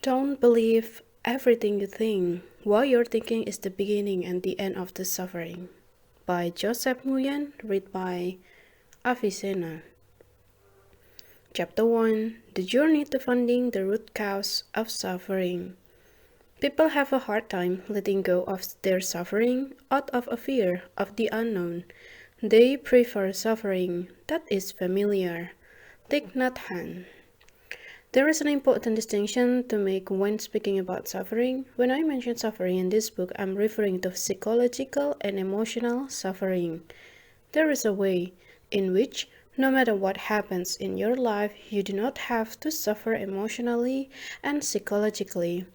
Don't believe everything you think. What you're thinking is the beginning and the end of the suffering. By Joseph Nguyen, read by Avicenna. Chapter 1: The Journey to Finding the Root Cause of Suffering. People have a hard time letting go of their suffering out of a fear of the unknown. They prefer suffering that is familiar. Thich Nhat Hanh. There is an important distinction to make when speaking about suffering. When I mention suffering in this book, I'm referring to psychological and emotional suffering. There is a way in which, no matter what happens in your life, you do not have to suffer emotionally and psychologically.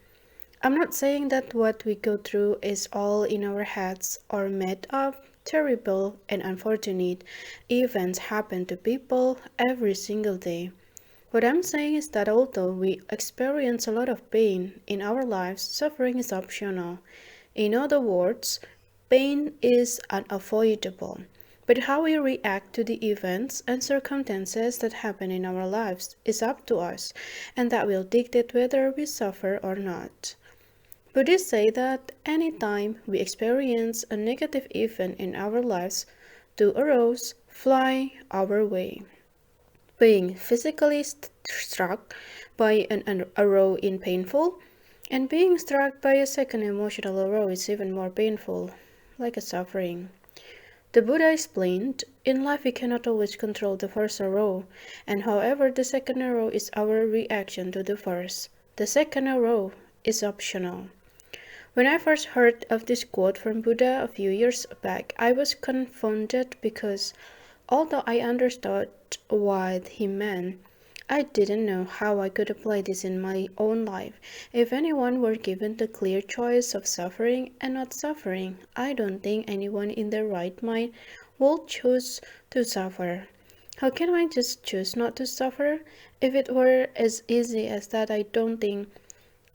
I'm not saying that what we go through is all in our heads or made up. Terrible and unfortunate events happen to people every single day. What I'm saying is that although we experience a lot of pain in our lives, suffering is optional. In other words, pain is unavoidable. But how we react to the events and circumstances that happen in our lives is up to us, and that will dictate whether we suffer or not. Buddhists say that any time we experience a negative event in our lives, two arrows fly our way. Being physically struck by an arrow is painful, and being struck by a second emotional arrow is even more painful, like a suffering. The Buddha explained, in life we cannot always control the first arrow, and however the second arrow is our reaction to the first. The second arrow is optional. When I first heard of this quote from Buddha a few years back, I was confounded because although I understood what he meant, I didn't know how I could apply this in my own life. If anyone were given the clear choice of suffering and not suffering, I don't think anyone in their right mind would choose to suffer. How can I just choose not to suffer? If it were as easy as that, I don't think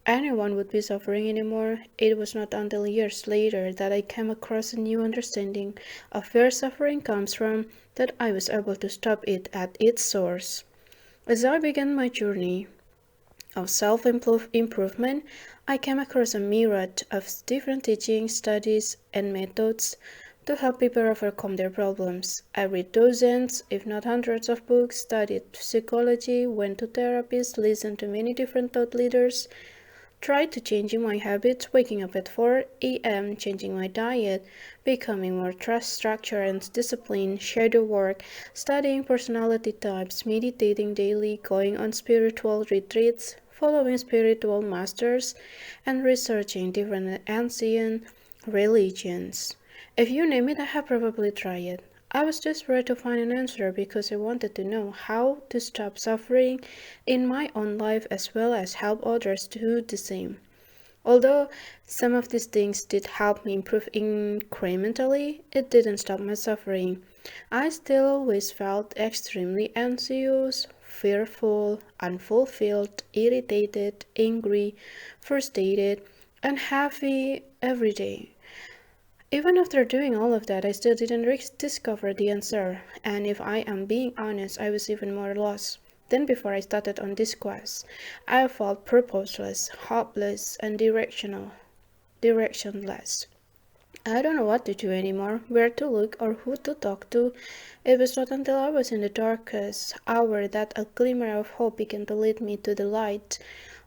anyone would be suffering anymore. It was not until years later that I came across a new understanding of where suffering comes from that I was able to stop it at its source. As I began my journey of self-improvement, I came across a myriad of different teachings, studies, and methods to help people overcome their problems. I read dozens, if not hundreds of books, studied psychology, went to therapists, listened to many different thought leaders, tried to changing my habits, waking up at 4 a.m., changing my diet, becoming more structured and disciplined, shadow work, studying personality types, meditating daily, going on spiritual retreats, following spiritual masters, and researching different ancient religions. If you name it, I have probably tried it. I was desperate to find an answer because I wanted to know how to stop suffering in my own life as well as help others to do the same. Although some of these things did help me improve incrementally, it didn't stop my suffering. I still always felt extremely anxious, fearful, unfulfilled, irritated, angry, frustrated, and happy every day. Even after doing all of that, I still didn't discover the answer, and if I am being honest, I was even more lost than before I started on this quest. I felt purposeless, hopeless, and directionless. I don't know what to do anymore, where to look, or who to talk to. It was not until I was in the darkest hour that a glimmer of hope began to lead me to the light.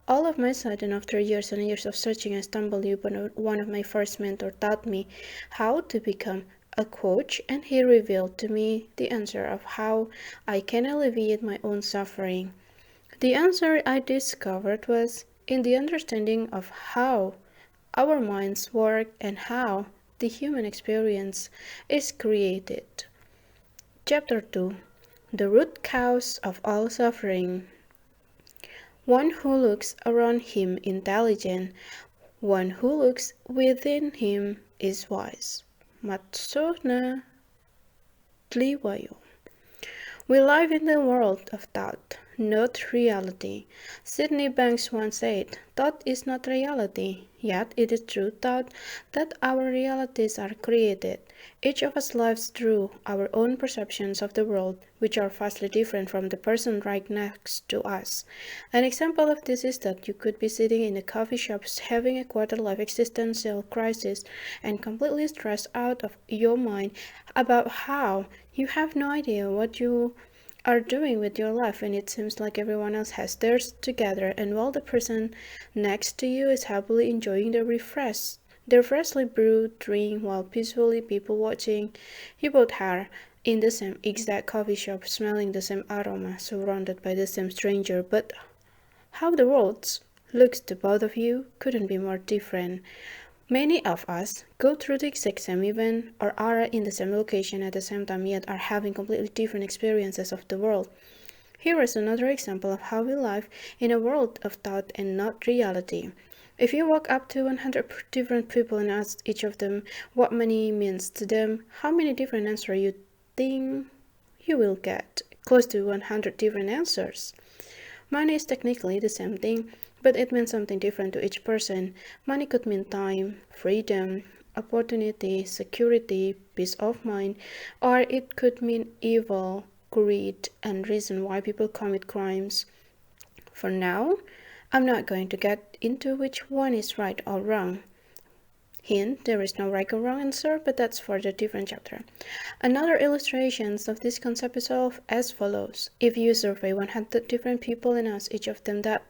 All of my sudden, after years and years of searching, I stumbled upon one of my first mentors taught me how to become a coach, and he revealed to me the answer of how I can alleviate my own suffering. The answer I discovered was in the understanding of how our minds work and how the human experience is created. Chapter 2: The Root Cause of All Suffering. One who looks around him intelligent, one who looks within him is wise. Matsona Tliwayo. We live in the world of thought. not reality. Sydney Banks once said, "Thought is not reality." Yet it is true thought that our realities are created. Each of us lives through our own perceptions of the world, which are vastly different from the person right next to us. An example of this is that you could be sitting in a coffee shop having a quarter-life existential crisis and completely stressed out of your mind about how you have no idea what you are doing with your life, and it seems like everyone else has theirs together, and while the person next to you is happily enjoying their freshly brewed drink while peacefully people watching. You both are in the same exact coffee shop, smelling the same aroma, surrounded by the same stranger, but how the world looks to both of you couldn't be more different. Many of us go through the exact same event or are in the same location at the same time, yet are having completely different experiences of the world. Here is another example of how we live in a world of thought and not reality. If you walk up to 100 different people and ask each of them what money means to them, how many different answers you think you will get? Close to 100 different answers. Money is technically the same thing, but it means something different to each person. Money could mean time, freedom, opportunity, security, peace of mind, or it could mean evil, greed, and reason why people commit crimes. For now, I'm not going to get into which one is right or wrong. Hint, there is no right or wrong answer, but that's for the different chapter. Another illustrations of this concept is as follows. If you survey 100 different people and ask each of them that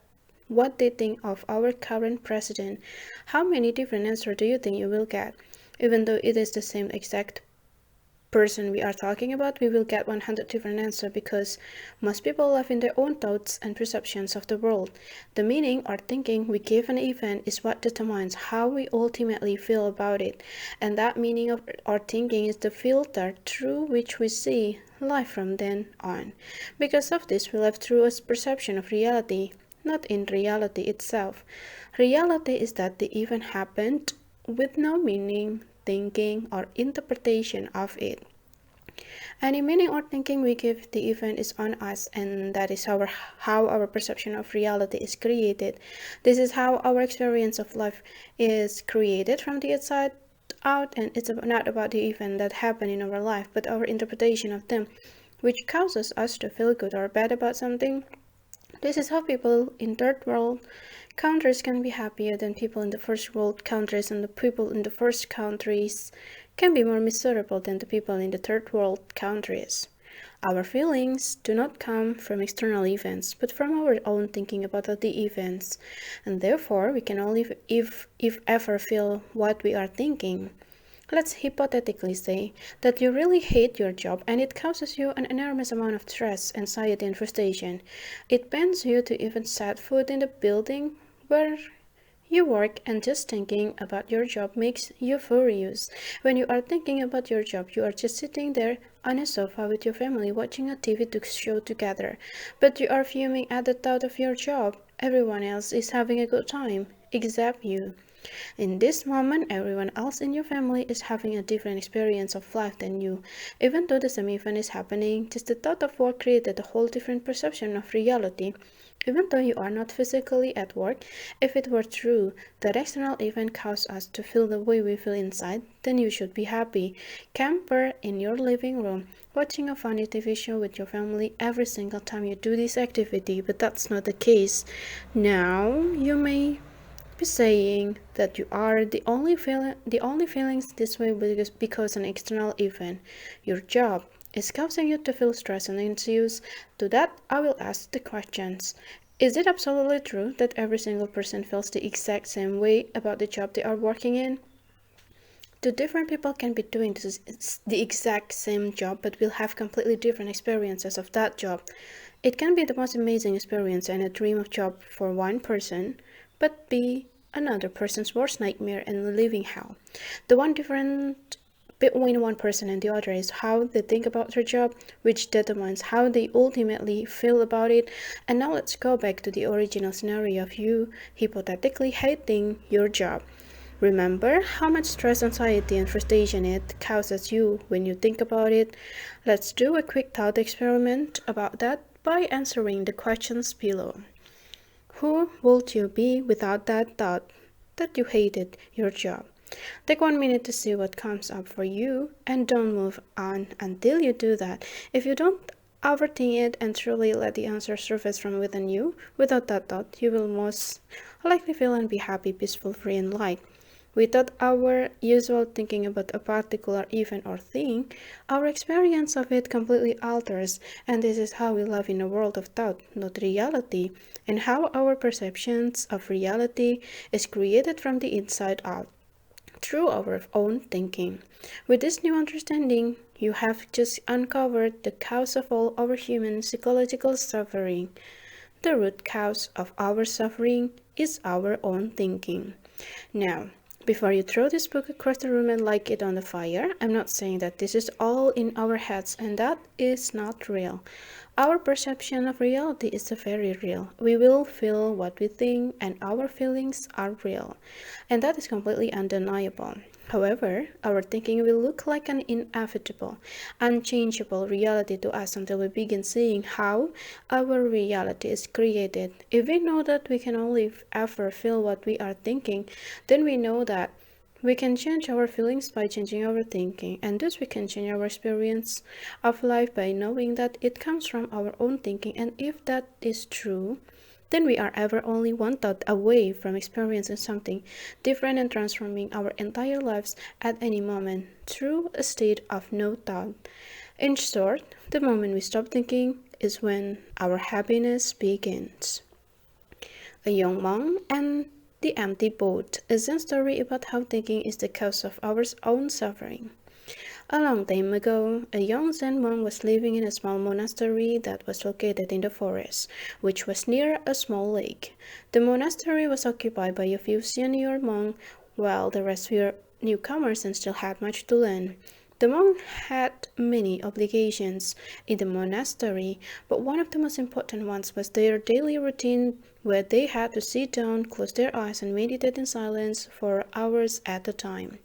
what they think of our current president, how many different answers do you think you will get? Even though it is the same exact person we are talking about, we will get 100 different answers because most people live in their own thoughts and perceptions of the world. The meaning or thinking we give an event is what determines how we ultimately feel about it, and that meaning of our thinking is the filter through which we see life from then on. Because of this, we live through a perception of reality, not in reality itself. Reality is that the event happened with no meaning, thinking, or interpretation of it. Any meaning or thinking we give the event is on us, and that is how our perception of reality is created. This is how our experience of life is created from the inside out, and it's not about the event that happened in our life, but our interpretation of them, which causes us to feel good or bad about something. This is how people in third world countries can be happier than people in the first world countries, and the people in the first countries can be more miserable than the people in the third world countries. Our feelings do not come from external events, but from our own thinking about the events, and therefore we can only, if ever, feel what we are thinking. Let's hypothetically say that you really hate your job and it causes you an enormous amount of stress, anxiety, and frustration. It pains you to even set foot in the building where you work, and just thinking about your job makes you furious. When you are thinking about your job, you are just sitting there on a sofa with your family watching a TV show together, but you are fuming at the thought of your job. Everyone else is having a good time, except you. In this moment, everyone else in your family is having a different experience of life than you. Even though the same event is happening, just the thought of work created a whole different perception of reality. Even though you are not physically at work, if it were true that external event caused us to feel the way we feel inside, then you should be happy. Camper in your living room, watching a funny TV show with your family every single time you do this activity, but that's not the case. Now, you may be saying that you are the only feelings this way because an external event, your job, is causing you to feel stressed and anxious. To that, I will ask the questions. Is it absolutely true that every single person feels the exact same way about the job they are working in? Two different people can be doing the exact same job but will have completely different experiences of that job. It can be the most amazing experience and a dream of job for one person, but be another person's worst nightmare and living hell. The one different between one person and the other is how they think about their job, which determines how they ultimately feel about it. And now let's go back to the original scenario of you hypothetically hating your job. Remember how much stress, anxiety, and frustration it causes you when you think about it? Let's do a quick thought experiment about that. by answering the questions below. Who would you be without that thought that you hated your job? Take 1 minute to see what comes up for you and don't move on until you do that. If you don't overthink it and truly let the answer surface from within you, without that thought, you will most likely feel and be happy, peaceful, free, and light. Without our usual thinking about a particular event or thing, our experience of it completely alters, and this is how we live in a world of thought, not reality, and how our perceptions of reality is created from the inside out through our own thinking. With this new understanding, you have just uncovered the cause of all our human psychological suffering. The root cause of our suffering is our own thinking. Now, before you throw this book across the room and light it on the fire, I'm not saying that this is all in our heads and that is not real. Our perception of reality is very real. We will feel what we think, and our feelings are real. And that is completely undeniable. However, our thinking will look like an inevitable, unchangeable reality to us until we begin seeing how our reality is created. If we know that we can only ever feel what we are thinking, then we know that we can change our feelings by changing our thinking, and thus we can change our experience of life by knowing that it comes from our own thinking. And if that is true, then we are ever only one thought away from experiencing something different and transforming our entire lives at any moment through a state of no thought. In short, the moment we stop thinking is when our happiness begins. A young monk and the empty boat is a story about how thinking is the cause of our own suffering. A long time ago, a young Zen monk was living in a small monastery that was located in the forest, which was near a small lake. The monastery was occupied by a few senior monks, while the rest were newcomers and still had much to learn. The monk had many obligations in the monastery, but one of the most important ones was their daily routine, where they had to sit down, close their eyes, and meditate in silence for hours at a time.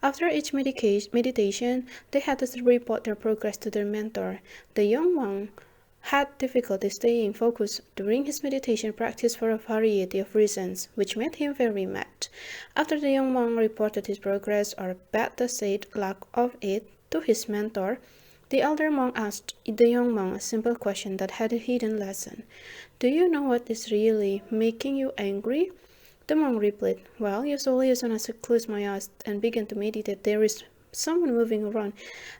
After each meditation, they had to report their progress to their mentor. The young monk had difficulty staying focused during his meditation practice for a variety of reasons, which made him very mad. After the young monk reported his progress, or better said, lack of it, to his mentor, the elder monk asked the young monk a simple question that had a hidden lesson. Do you know what is really making you angry? The monk replied, well, usually as soon as I close my eyes and begin to meditate, there is someone moving around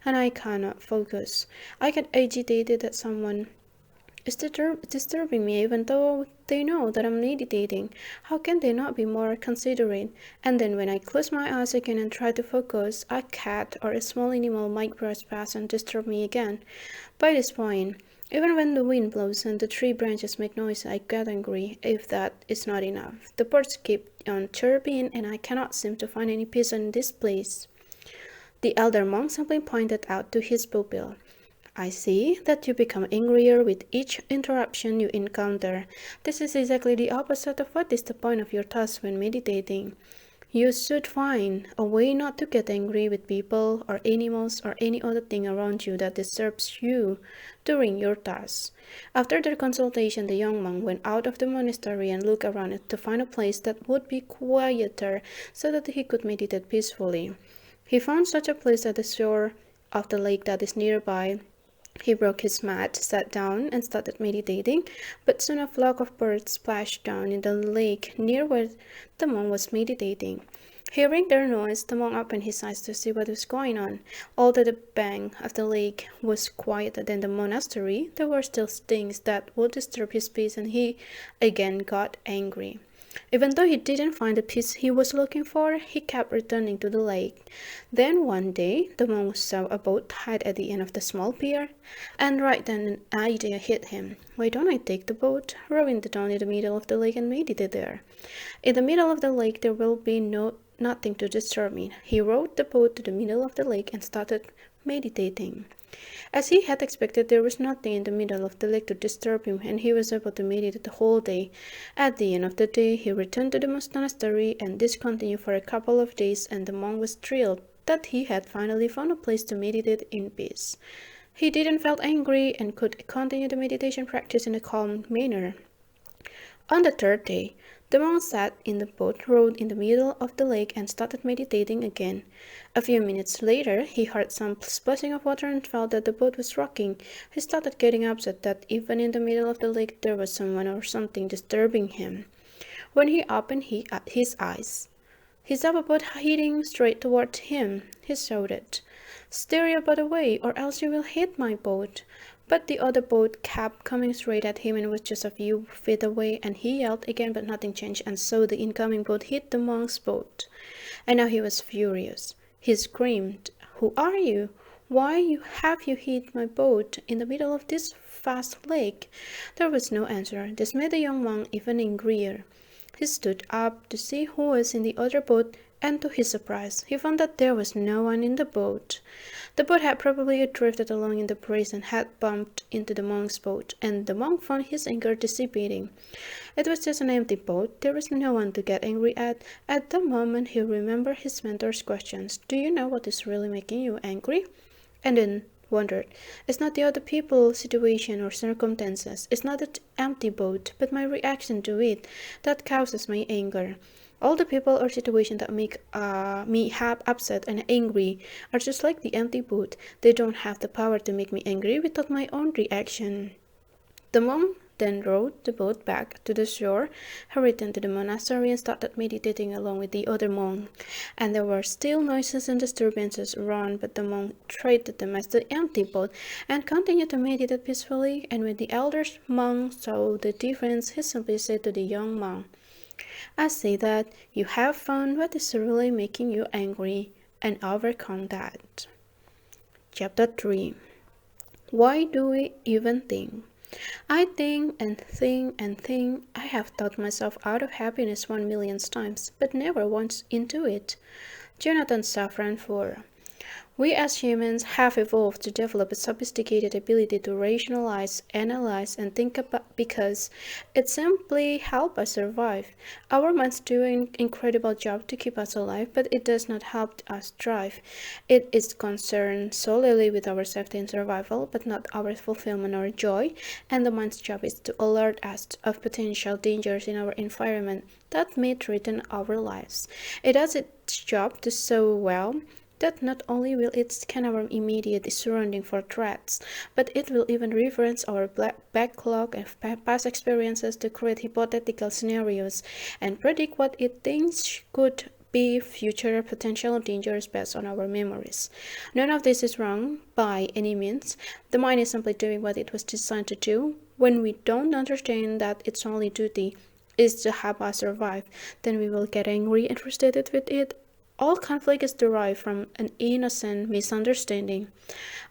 and I cannot focus. I get agitated that someone is disturbing me even though they know that I'm meditating. How can they not be more considerate? And then when I close my eyes again and try to focus, a cat or a small animal might brush past and disturb me again. By this point, even when the wind blows and the tree branches make noise, I get angry. If that is not enough, the birds keep on chirping and I cannot seem to find any peace in this place. The elder monk simply pointed out to his pupil. I see that you become angrier with each interruption you encounter. This is exactly the opposite of what is the point of your task when meditating. You should find a way not to get angry with people or animals or any other thing around you that disturbs you during your task. After their consultation, the young monk went out of the monastery and looked around it to find a place that would be quieter so that he could meditate peacefully. He found such a place at the shore of the lake that is nearby. He broke his mat, sat down, and started meditating, but soon a flock of birds splashed down in the lake near where the monk was meditating. Hearing their noise, the monk opened his eyes to see what was going on. Although the bank of the lake was quieter than the monastery, there were still things that would disturb his peace, and he again got angry. Even though he didn't find the peace he was looking for, he kept returning to the lake. Then one day, the monk saw a boat tied at the end of the small pier, and right then an idea hit him. Why don't I take the boat, row it down in the middle of the lake and meditate there? In the middle of the lake there will be nothing to disturb me. He rowed the boat to the middle of the lake and started meditating. As he had expected, there was nothing in the middle of the lake to disturb him, and he was able to meditate the whole day. At the end of the day, he returned to the monastery, and this continued for a couple of days, and the monk was thrilled that he had finally found a place to meditate in peace. He didn't feel angry and could continue the meditation practice in a calm manner. On the third day, the monk sat in the boat rowed in the middle of the lake and started meditating again. A few minutes later, he heard some splashing of water and felt that the boat was rocking. He started getting upset that even in the middle of the lake there was someone or something disturbing him. When he opened his eyes, he saw a boat heading straight toward him. He shouted, "Steer your boat away, or else you will hit my boat." But the other boat kept coming straight at him and was just a few feet away, and he yelled again, but nothing changed, and so the incoming boat hit the monk's boat. And now he was furious. He screamed, "Who are you? Why have you hit my boat in the middle of this vast lake?" There was no answer. This made the young monk even angrier. He stood up to see who was in the other boat, and to his surprise, he found that there was no one in the boat. The boat had probably drifted along in the breeze and had bumped into the monk's boat, and the monk found his anger dissipating. It was just an empty boat. There was no one to get angry at. At the moment, he remembered his mentor's questions. "Do you know what is really making you angry?" And then wondered, "It's not the other people, situation, or circumstances. It's not the empty boat, but my reaction to it that causes my anger. All the people or situations that make me upset and angry are just like the empty boat. They don't have the power to make me angry without my own reaction." The monk then rowed the boat back to the shore. He returned to the monastery and started meditating along with the other monk. And there were still noises and disturbances around, but the monk treated them as the empty boat and continued to meditate peacefully. And when the elder monk saw the difference, he simply said to the young monk, "I see that you have found what is really making you angry and overcome that." Chapter 3. Why do we even think? I think and think and think. I have thought myself out of happiness 1,000,000 times, but never once into it. Jonathan Safran Foer. We as humans have evolved to develop a sophisticated ability to rationalize, analyze, and think about because it simply helps us survive. Our minds do an incredible job to keep us alive, but it does not help us thrive. It is concerned solely with our safety and survival, but not our fulfillment or joy, and the mind's job is to alert us of potential dangers in our environment that may threaten our lives. It does its job to so well that not only will it scan our immediate surrounding for threats, but it will even reference our backlog of past experiences to create hypothetical scenarios and predict what it thinks could be future potential dangers based on our memories. None of this is wrong by any means. The mind is simply doing what it was designed to do. When we don't understand that its only duty is to help us survive, then we will get angry and frustrated with it. All conflict is derived from an innocent misunderstanding.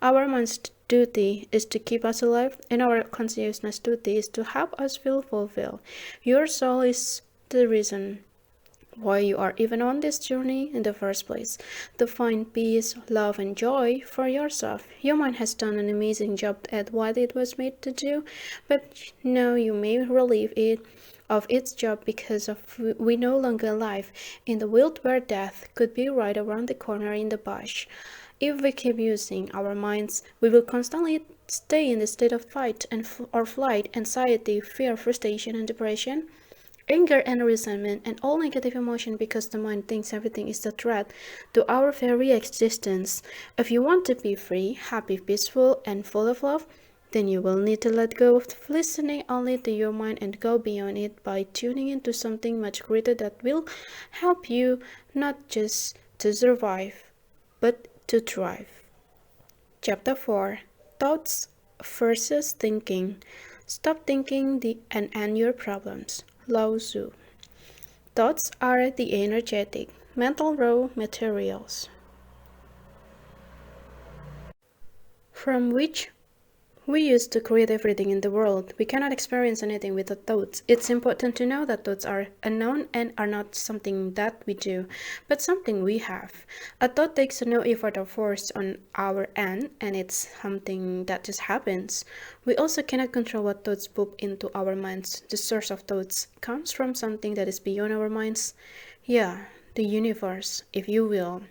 Our mind's duty is to keep us alive, and our consciousness duty is to help us feel fulfilled. Your soul is the reason why you are even on this journey in the first place, to find peace, love, and joy for yourself. Your mind has done an amazing job at what it was made to do, but now you may relieve it of its job because of we no longer live in the world where death could be right around the corner in the bush. If we keep using our minds, we will constantly stay in the state of fight or flight, anxiety, fear, frustration, and depression, anger and resentment, and all negative emotion because the mind thinks everything is a threat to our very existence. If you want to be free, happy, peaceful, and full of love, then you will need to let go of listening only to your mind and go beyond it by tuning into something much greater that will help you not just to survive, but to thrive. Chapter 4. Thoughts versus thinking. Stop thinking and end your problems. Lao Tzu. Thoughts are the energetic, mental raw materials from which we use to create everything in the world. We cannot experience anything without thoughts. It's important to know that thoughts are unknown and are not something that we do, but something we have. A thought takes no effort or force on our end, and it's something that just happens. We also cannot control what thoughts pop into our minds. The source of thoughts comes from something that is beyond our minds. Yeah, the universe, if you will.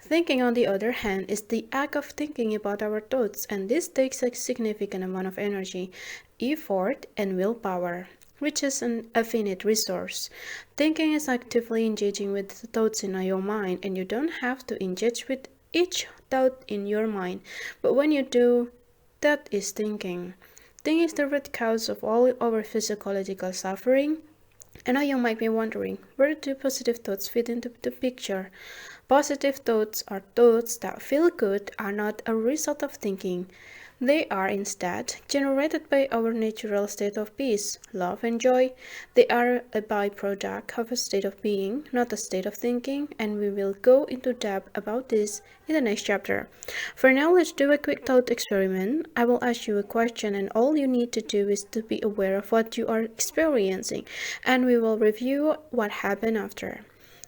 Thinking, on the other hand, is the act of thinking about our thoughts, and this takes a significant amount of energy, effort, and willpower, which is an infinite resource. Thinking is actively engaging with the thoughts in your mind, and you don't have to engage with each thought in your mind, but when you do, that is thinking. Thinking is the root cause of all our physiological suffering. And now you might be wondering, where do positive thoughts fit into the picture? Positive thoughts or thoughts that feel good are not a result of thinking. They are instead generated by our natural state of peace, love, and joy. They are a byproduct of a state of being, not a state of thinking, and we will go into depth about this in the next chapter. For now, let's do a quick thought experiment. I will ask you a question, and all you need to do is to be aware of what you are experiencing, and we will review what happened after.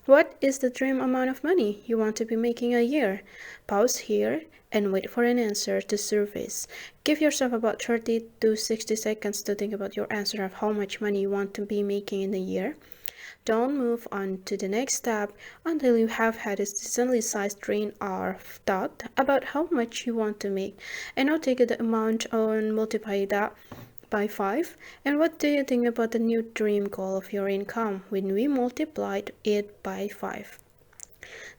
What is the dream amount of money you want to be making a year? Pause here and wait for an answer to surface. Give yourself about 30 to 60 seconds to think about your answer of how much money you want to be making in a year. Don't move on to the next step until you have had a decently sized train of thought about how much you want to make. And now take the amount and multiply that by 5. And what do you think about the new dream goal of your income when we multiplied it by 5?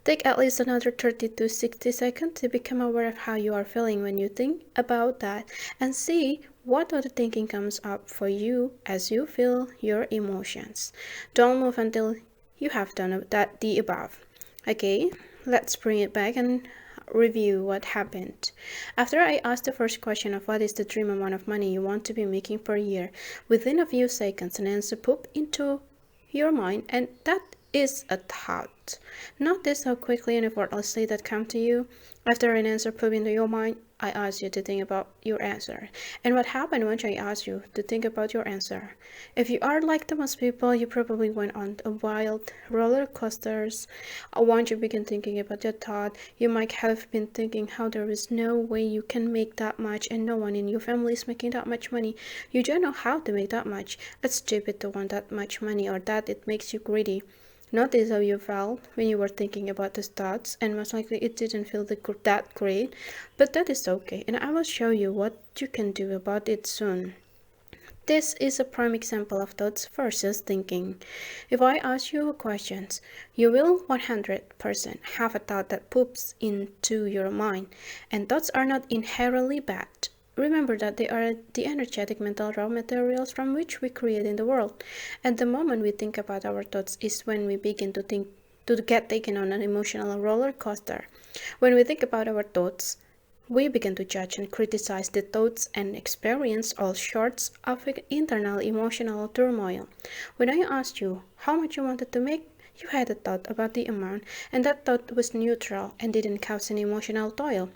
Take at least another 30 to 60 seconds to become aware of how you are feeling when you think about that and see what other thinking comes up for you as you feel your emotions. Don't move until you have done the above. Okay, let's bring it back and review what happened. After I asked the first question of what is the dream amount of money you want to be making per year, within a few seconds an answer popped into your mind, and that is a thought. Notice how quickly and effortlessly that comes to you. After an answer popped into your mind, I asked you to think about your answer. And what happened once I asked you to think about your answer? If you are like the most people, you probably went on a wild roller coasters. Once you begin thinking about your thought, you might have been thinking how there is no way you can make that much and no one in your family is making that much money. You don't know how to make that much. It's stupid to want that much money or that it makes you greedy. Notice how you felt when you were thinking about these thoughts, and most likely it didn't feel that great, but that is okay, and I will show you what you can do about it soon. This is a prime example of thoughts versus thinking. If I ask you questions, you will 100% have a thought that poops into your mind, and thoughts are not inherently bad. Remember that they are the energetic mental raw materials from which we create in the world. And the moment we think about our thoughts is when we begin to get taken on an emotional roller coaster. When we think about our thoughts, we begin to judge and criticize the thoughts and experience all sorts of internal emotional turmoil. When I asked you how much you wanted to make, you had a thought about the amount, and that thought was neutral and didn't cause any emotional toil.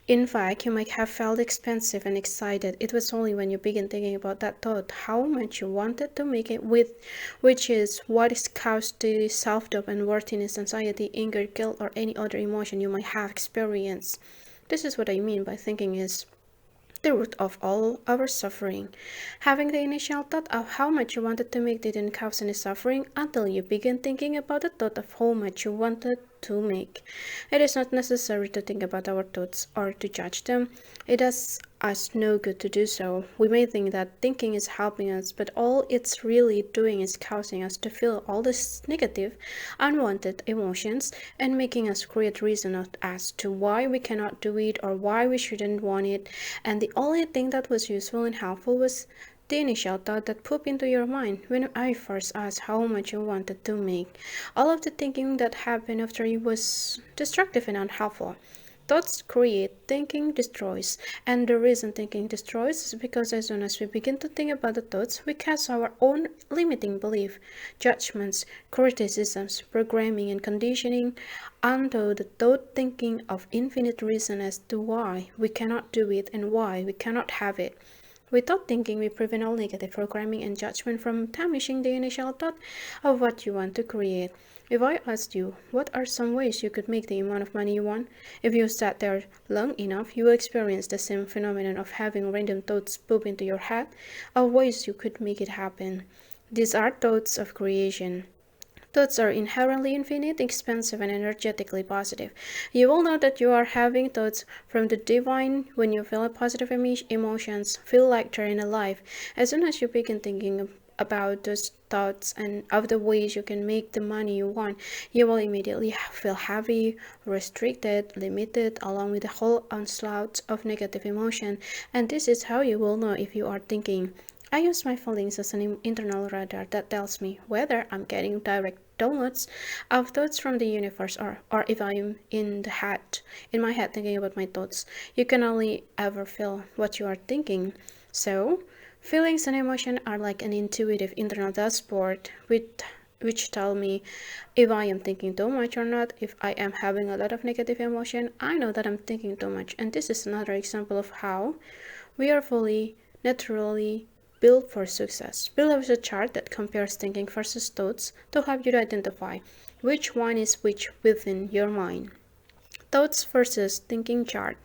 In fact, you might have felt expansive and excited. It was only when you begin thinking about that thought, how much you wanted to make it with, which is what is caused the self-doubt and worthiness, anxiety, anger, guilt, or any other emotion you might have experienced. This is what I mean by thinking is the root of all our suffering. Having the initial thought of how much you wanted to make didn't cause any suffering until you begin thinking about the thought of how much you wanted to make. It is not necessary to think about our thoughts or to judge them. It does us no good to do so. We may think that thinking is helping us, but all it's really doing is causing us to feel all these negative, unwanted emotions and making us create reasons as to why we cannot do it or why we shouldn't want it. And the only thing that was useful and helpful was the initial thought that popped into your mind when I first asked how much you wanted to make. All of the thinking that happened after it was destructive and unhelpful. Thoughts create, thinking destroys. And the reason thinking destroys is because as soon as we begin to think about the thoughts, we cast our own limiting belief, judgments, criticisms, programming, and conditioning onto the thought thinking of infinite reason as to why we cannot do it and why we cannot have it. Without thinking, we prevent all negative programming and judgment from damaging the initial thought of what you want to create. If I asked you, what are some ways you could make the amount of money you want? If you sat there long enough, you will experience the same phenomenon of having random thoughts pop into your head of ways you could make it happen. These are thoughts of creation. Thoughts are inherently infinite, expansive, and energetically positive. You will know that you are having thoughts from the divine when you feel positive emotions, feel lighter and alive. As soon as you begin thinking about those thoughts and of the ways you can make the money you want, you will immediately feel heavy, restricted, limited, along with a whole onslaught of negative emotion. And this is how you will know if you are thinking. I use my feelings as an internal radar that tells me whether I'm getting direct downloads of thoughts from the universe or if I'm in my head thinking about my thoughts. You can only ever feel what you are thinking. So, feelings and emotion are like an intuitive internal dashboard which tell me if I am thinking too much or not. If I am having a lot of negative emotion, I know that I'm thinking too much. And this is another example of how we are fully, naturally built for success. Below is a chart that compares thinking versus thoughts to help you to identify which one is which within your mind. Thoughts versus thinking chart.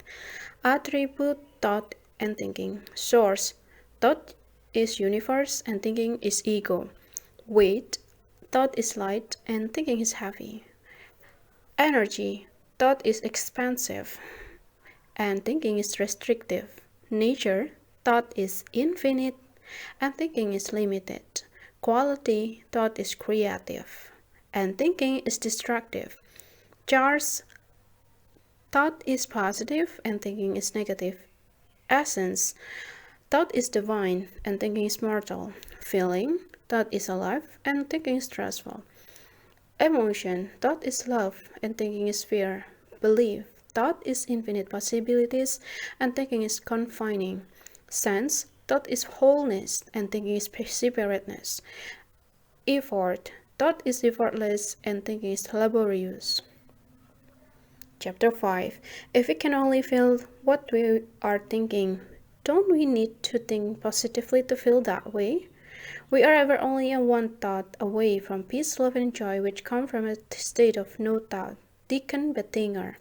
Attribute thought and thinking. Source. Thought is universe and thinking is ego. Weight. Thought is light and thinking is heavy. Energy. Thought is expansive and thinking is restrictive. Nature. Thought is infinite and thinking is limited. Quality. Thought is creative and thinking is destructive. Charts. Thought is positive and thinking is negative. Essence. Thought is divine and thinking is mortal. Feeling. Thought is alive and thinking is stressful. Emotion. Thought is love and thinking is fear. Belief. Thought is infinite possibilities and thinking is confining. Sense. Thought is wholeness and thinking is separateness. Effort. Thought is effortless and thinking is laborious. Chapter 5. If we can only feel what we are thinking, don't we need to think positively to feel that way? We are ever only a one thought away from peace, love, and joy which come from a state of no thought. Deacon Bettinger.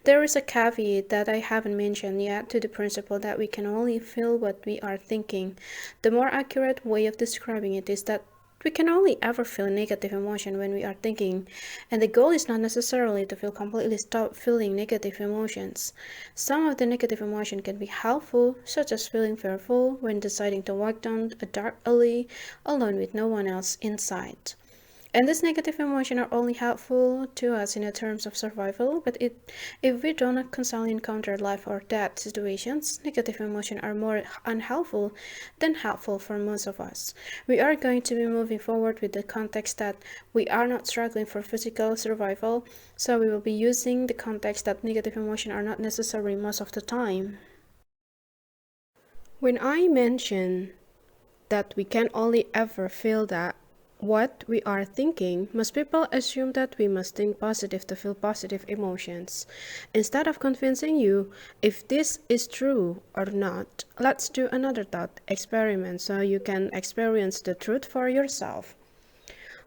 There is a caveat that I haven't mentioned yet to the principle that we can only feel what we are thinking. The more accurate way of describing it is that we can only ever feel negative emotion when we are thinking, and the goal is not necessarily to feel completely stop feeling negative emotions. Some of the negative emotion can be helpful, such as feeling fearful when deciding to walk down a dark alley alone with no one else in sight. And these negative emotions are only helpful to us in terms of survival, but if we do not constantly encounter life or death situations, negative emotions are more unhelpful than helpful for most of us. We are going to be moving forward with the context that we are not struggling for physical survival, so we will be using the context that negative emotions are not necessary most of the time. When I mention that we can only ever feel that what we are thinking, most people assume that we must think positive to feel positive emotions. Instead of convincing you if this is true or not, let's do another thought experiment so you can experience the truth for yourself.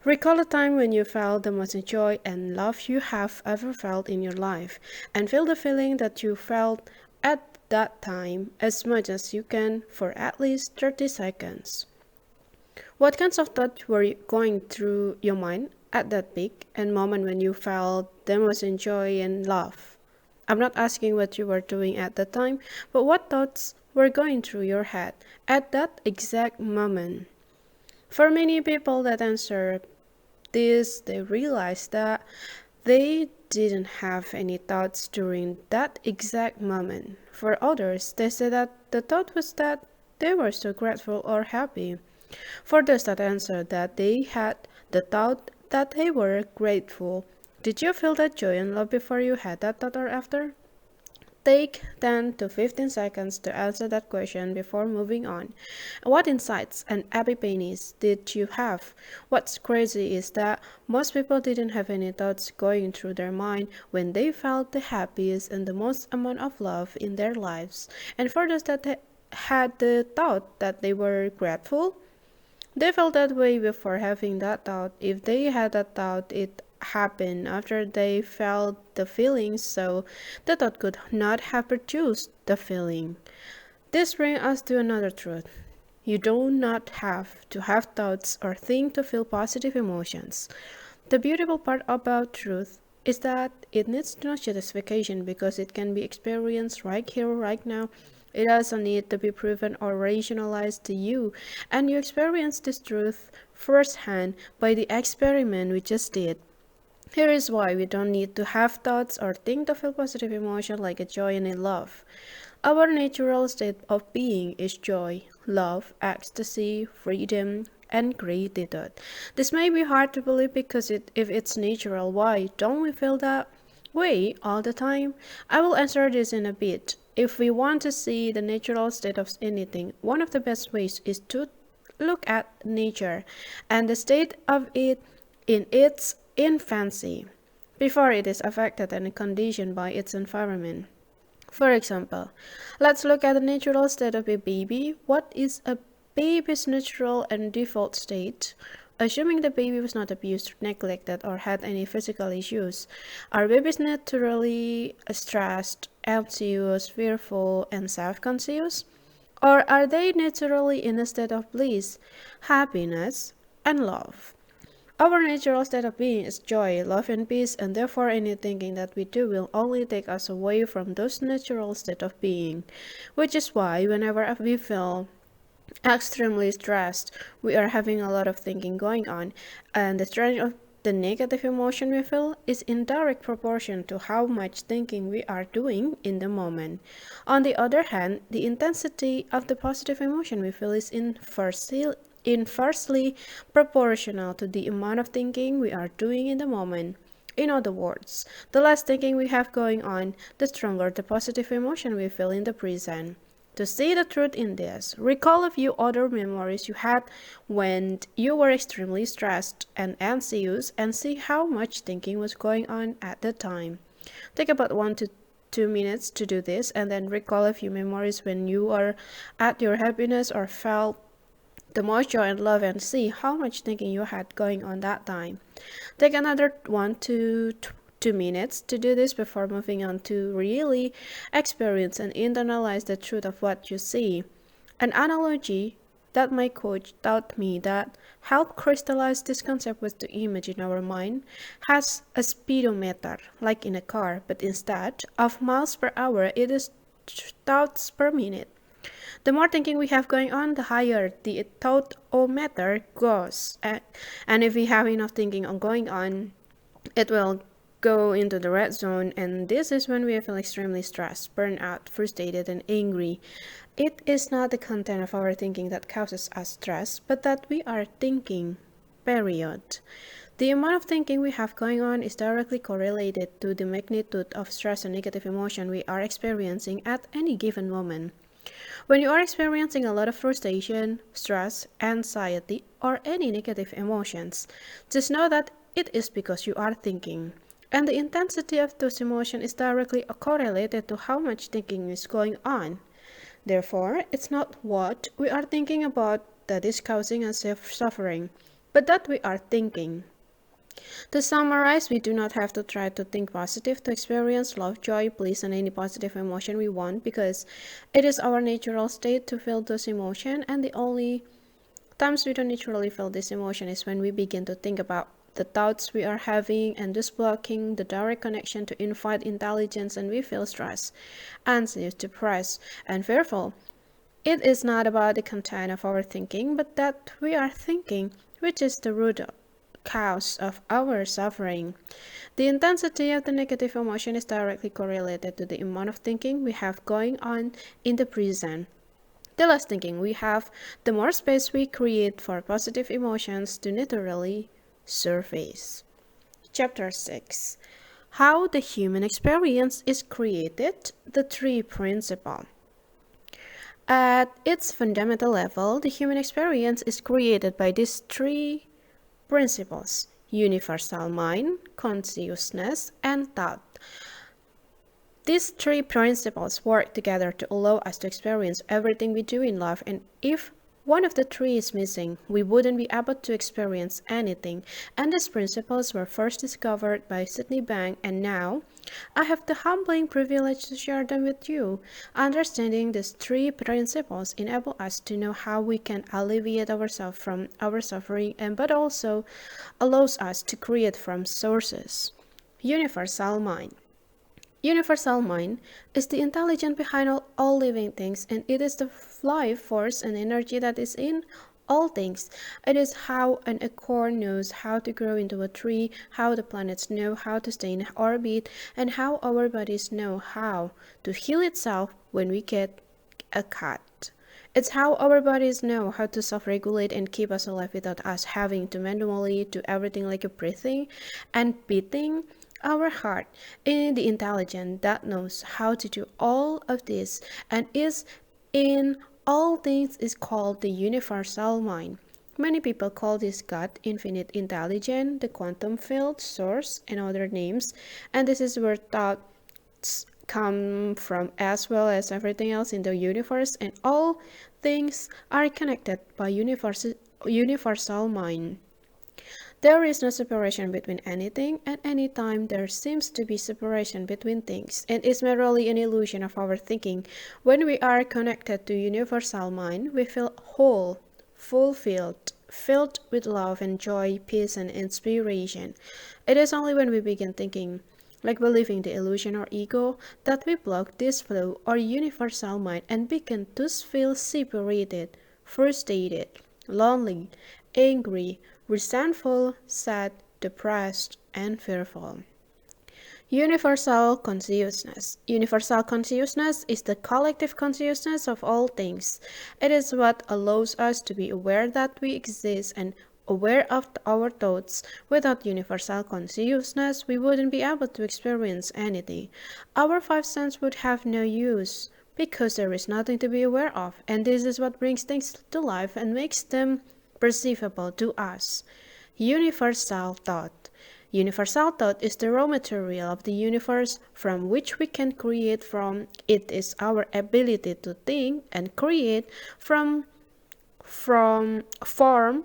Recall a time when you felt the most joy and love you have ever felt in your life, and feel the feeling that you felt at that time as much as you can for at least 30 seconds. What kinds of thoughts were going through your mind at that peak and moment when you felt the most joy and love? I'm not asking what you were doing at the time, but what thoughts were going through your head at that exact moment. For many people that answer this, they realize that they didn't have any thoughts during that exact moment. For others, they say that the thought was that they were so grateful or happy. For those that answered that they had the thought that they were grateful, did you feel that joy and love before you had that thought or after? Take 10 to 15 seconds to answer that question before moving on. What insights and epiphanies did you have? What's crazy is that most people didn't have any thoughts going through their mind when they felt the happiest and the most amount of love in their lives. And for those that had the thought that they were grateful, they felt that way before having that thought. If they had that thought, it happened after they felt the feeling, so the thought could not have produced the feeling. This brings us to another truth. You do not have to have thoughts or think to feel positive emotions. The beautiful part about truth is that it needs no justification because it can be experienced right here, right now. It doesn't need to be proven or rationalized to you, and you experience this truth firsthand by the experiment we just did. Here is why we don't need to have thoughts or think to feel positive emotion like a joy and a love. Our natural state of being is joy, love, ecstasy, freedom, and gratitude. This may be hard to believe because if it's natural, why don't we feel that way all the time? I will answer this in a bit. If we want to see the natural state of anything, one of the best ways is to look at nature and the state of it in its infancy, before it is affected and conditioned by its environment. For example, let's look at the natural state of a baby. What is a baby's natural and default state? Assuming the baby was not abused, neglected, or had any physical issues, are babies naturally stressed, anxious, fearful, and self-conscious? Or are they naturally in a state of bliss, happiness, and love? Our natural state of being is joy, love, and peace, and therefore any thinking that we do will only take us away from those natural state of being. Which is why whenever we feel extremely stressed, we are having a lot of thinking going on, and the strength of the negative emotion we feel is in direct proportion to how much thinking we are doing in the moment. On the other hand, the intensity of the positive emotion we feel is inversely proportional to the amount of thinking we are doing in the moment. In other words, the less thinking we have going on, the stronger the positive emotion we feel in the present. To see the truth in this, recall a few other memories you had when you were extremely stressed and anxious and see how much thinking was going on at the time. Take about 1 to 2 minutes to do this and then recall a few memories when you are at your happiness or felt the most joy and love and see how much thinking you had going on that time. Take another 1 to 2 minutes to do this before moving on to really experience and internalize the truth of what you see. An analogy that my coach taught me that helped crystallize this concept was to imagine our mind has a speedometer, like in a car, but instead of miles per hour, it is thoughts per minute. The more thinking we have going on, the higher the thought-o-meter goes. And if we have enough thinking on going on, it will go into the red zone, and this is when we feel extremely stressed, burned out, frustrated, and angry. It is not the content of our thinking that causes us stress, but that we are thinking, period. The amount of thinking we have going on is directly correlated to the magnitude of stress and negative emotion we are experiencing at any given moment. When you are experiencing a lot of frustration, stress, anxiety, or any negative emotions, just know that it is because you are thinking. And the intensity of those emotions is directly correlated to how much thinking is going on. Therefore, it's not what we are thinking about that is causing us suffering, but that we are thinking. To summarize, we do not have to try to think positive to experience love, joy, bliss, and any positive emotion we want because it is our natural state to feel those emotions, and the only times we don't naturally feel this emotion is when we begin to think about the thoughts we are having and thus blocking the direct connection to infinite intelligence, and we feel stressed, anxious, depressed, and fearful. It is not about the content of our thinking, but that we are thinking, which is the root cause of our suffering. The intensity of the negative emotion is directly correlated to the amount of thinking we have going on in the present. The less thinking we have, the more space we create for positive emotions to naturally surface. Chapter 6. How the human experience is created, the three principles. At its fundamental level, the human experience is created by these three principles: universal mind, consciousness, and thought. These three principles work together to allow us to experience everything we do in life, and if One of the three is missing. We wouldn't be able to experience anything, and these principles were first discovered by Sydney Bank, and now I have the humbling privilege to share them with you. Understanding these three principles enable us to know how we can alleviate ourselves from our suffering, and but also allows us to create from sources. Universal mind. Universal mind is the intelligence behind all living things, and it is the life force and energy that is in all things. It is how an acorn knows how to grow into a tree, how the planets know how to stay in orbit, and how our bodies know how to heal itself when we get a cut. It's how our bodies know how to self-regulate and keep us alive without us having to manually do everything like a breathing and beating our heart in the intelligence that knows how to do all of this and is in all things is called the universal mind. Many people call this God, infinite intelligence, the quantum field, source, and other names, and this is where thoughts come from as well as everything else in the universe, and all things are connected by universal mind. There is no separation between anything. At any time, there seems to be separation between things, and it's merely an illusion of our thinking. When we are connected to universal mind, we feel whole, fulfilled, filled with love and joy, peace and inspiration. It is only when we begin thinking, like believing the illusion or ego, that we block this flow or universal mind and begin to feel separated, frustrated, lonely, angry, resentful, sad, depressed, and fearful. Universal consciousness. Universal consciousness is the collective consciousness of all things. It is what allows us to be aware that we exist and aware of our thoughts. Without universal consciousness, we wouldn't be able to experience anything. Our five senses would have no use because there is nothing to be aware of, and this is what brings things to life and makes them perceivable to us. Universal thought. Universal thought is the raw material of the universe from which we can create from. It is our ability to think and create from form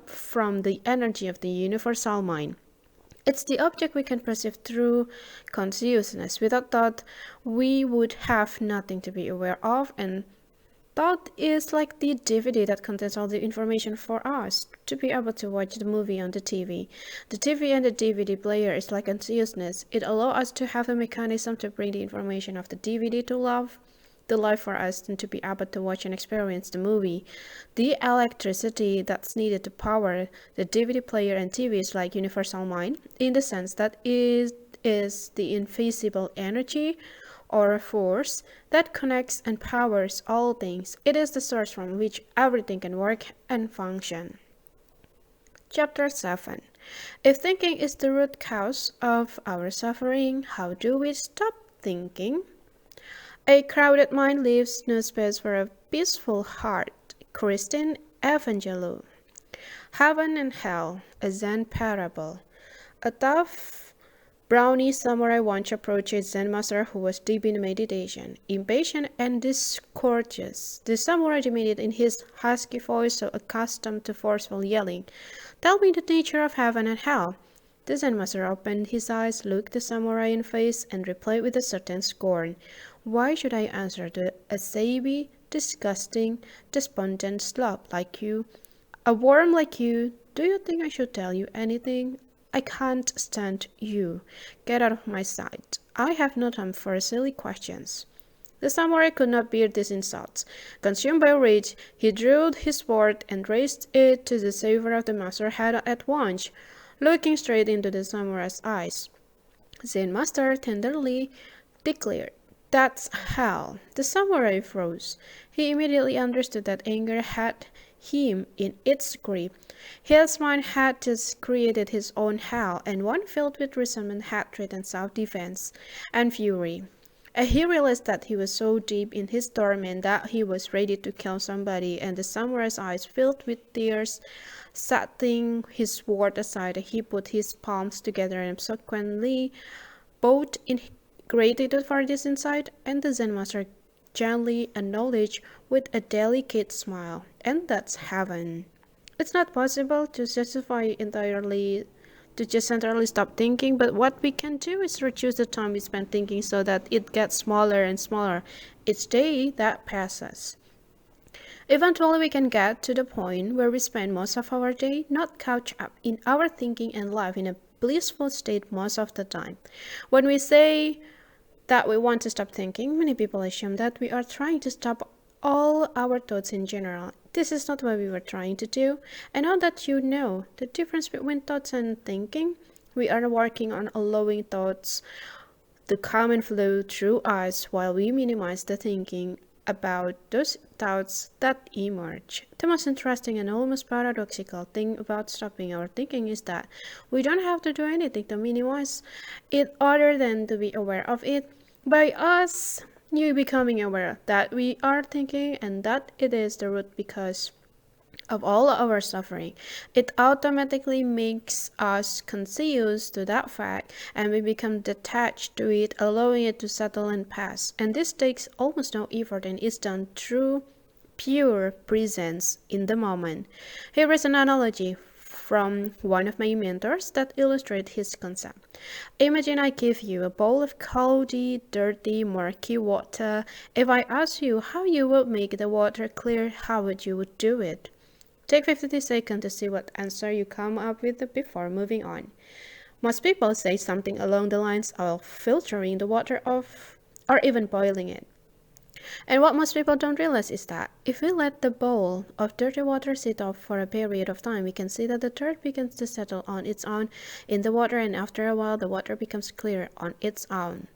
from the energy of the universal mind. It's the object we can perceive through consciousness. Without thought, we would have nothing to be aware of, and thought is like the DVD that contains all the information for us to be able to watch the movie on the TV. The TV and the DVD player is like consciousness. It allows us to have a mechanism to bring the information of the DVD to life for us and to be able to watch and experience the movie. The electricity that's needed to power the DVD player and TV is like universal mind in the sense that it is the invisible energy or force that connects and powers all things. It is the source from which everything can work and function. Chapter 7. If thinking is the root cause of our suffering, how do we stop thinking? A crowded mind leaves no space for a peaceful heart. Christine Evangelou. Heaven and Hell, a Zen parable. A tough Brownie samurai once approached a Zen master who was deep in meditation. Impatient and discourteous, the samurai demanded in his husky voice, so accustomed to forceful yelling, "Tell me the nature of heaven and hell." The Zen master opened his eyes, looked the samurai in the face, and replied with a certain scorn, "Why should I answer to a sabi, disgusting, despondent slob like you? A worm like you? Do you think I should tell you anything? I can't stand you. Get out of my sight. I have no time for silly questions." The samurai could not bear these insults. Consumed by rage, he drew his sword and raised it to the saber of the master's head at once, looking straight into the samurai's eyes. Zen master tenderly declared, "That's hell." The samurai froze. He immediately understood that anger had him in its grip. His mind had just created his own hell, and one filled with resentment, hatred, and self-defense, and fury. And he realized that he was so deep in his torment that he was ready to kill somebody, and the samurai's eyes filled with tears. Setting his sword aside, he put his palms together and subsequently bowed in gratitude for this insight, and the Zen master gently acknowledge with a delicate smile, and that's heaven. It's not possible to justify entirely to just entirely stop thinking, but what we can do is reduce the time we spend thinking so that it gets smaller and smaller each day that passes. Eventually, we can get to the point where we spend most of our day not caught up in our thinking and life in a blissful state most of the time. When we say that we want to stop thinking, many people assume that we are trying to stop all our thoughts in general. This is not what we were trying to do. And now that you know the difference between thoughts and thinking, we are working on allowing thoughts to come and flow through us while we minimize the thinking about those thoughts that emerge. The most interesting and almost paradoxical thing about stopping our thinking is that we don't have to do anything to minimize it other than to be aware of it. By us, you becoming aware that we are thinking and that it is the root because of all our suffering, it automatically makes us conscious to that fact and we become detached to it, allowing it to settle and pass. And this takes almost no effort and is done through pure presence in the moment. Here is an analogy from one of my mentors that illustrates his concept. Imagine I give you a bowl of cloudy, dirty, murky water. If I ask you how you would make the water clear, how would you do it? Take 50 seconds to see what answer you come up with before moving on. Most people say something along the lines of filtering the water off or even boiling it. And what most people don't realize is that if we let the bowl of dirty water sit off for a period of time, we can see that the dirt begins to settle on its own in the water, and after a while the water becomes clear on its own.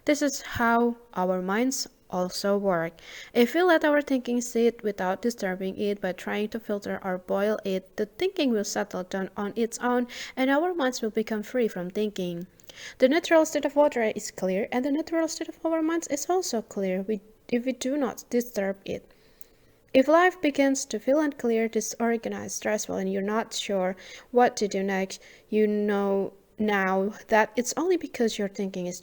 This is how our minds also work. If we let our thinking sit without disturbing it by trying to filter or boil it, the thinking will settle down on its own and our minds will become free from thinking. The natural state of water is clear and the natural state of our minds is also clear if we do not disturb it. If life begins to feel unclear, disorganized, stressful, and you're not sure what to do next, you know now that it's only because your thinking is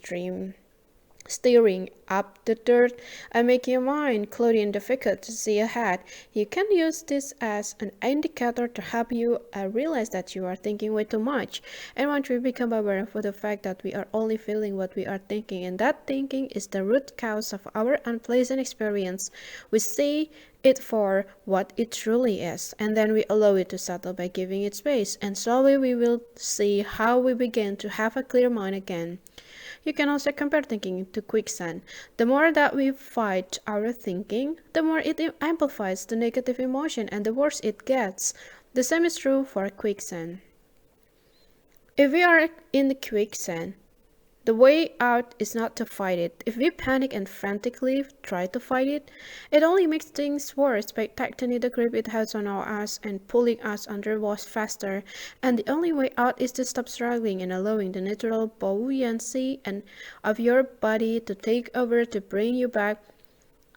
stirring up the dirt and making your mind cloudy and difficult to see ahead. You can use this as an indicator to help you realize that you are thinking way too much. And once we become aware of the fact that we are only feeling what we are thinking, and that thinking is the root cause of our unpleasant experience, we see it for what it truly is, and then we allow it to settle by giving it space, and slowly we will see how we begin to have a clear mind again. You can also compare thinking to quicksand. The more that we fight our thinking, the more it amplifies the negative emotion and the worse it gets. The same is true for quicksand. If we are in the quicksand, the way out is not to fight it. If we panic and frantically try to fight it, it only makes things worse by tightening the grip it has on our us and pulling us under faster. And the only way out is to stop struggling and allowing the natural buoyancy of your body to take over to bring you back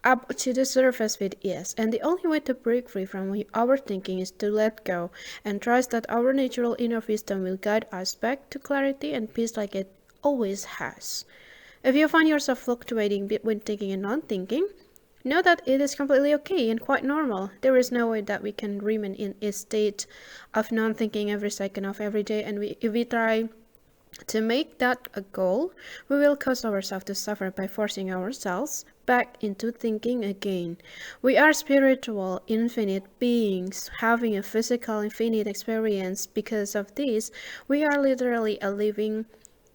up to the surface with ease. And the only way to break free from our thinking is to let go and trust that our natural inner wisdom will guide us back to clarity and peace like it always has. If you find yourself fluctuating between thinking and non-thinking, know that it is completely okay and quite normal. There is no way that we can remain in a state of non-thinking every second of every day, and if we try to make that a goal, we will cause ourselves to suffer by forcing ourselves back into thinking again. We are spiritual, infinite beings having a physical, infinite experience. Because of this, we are literally a living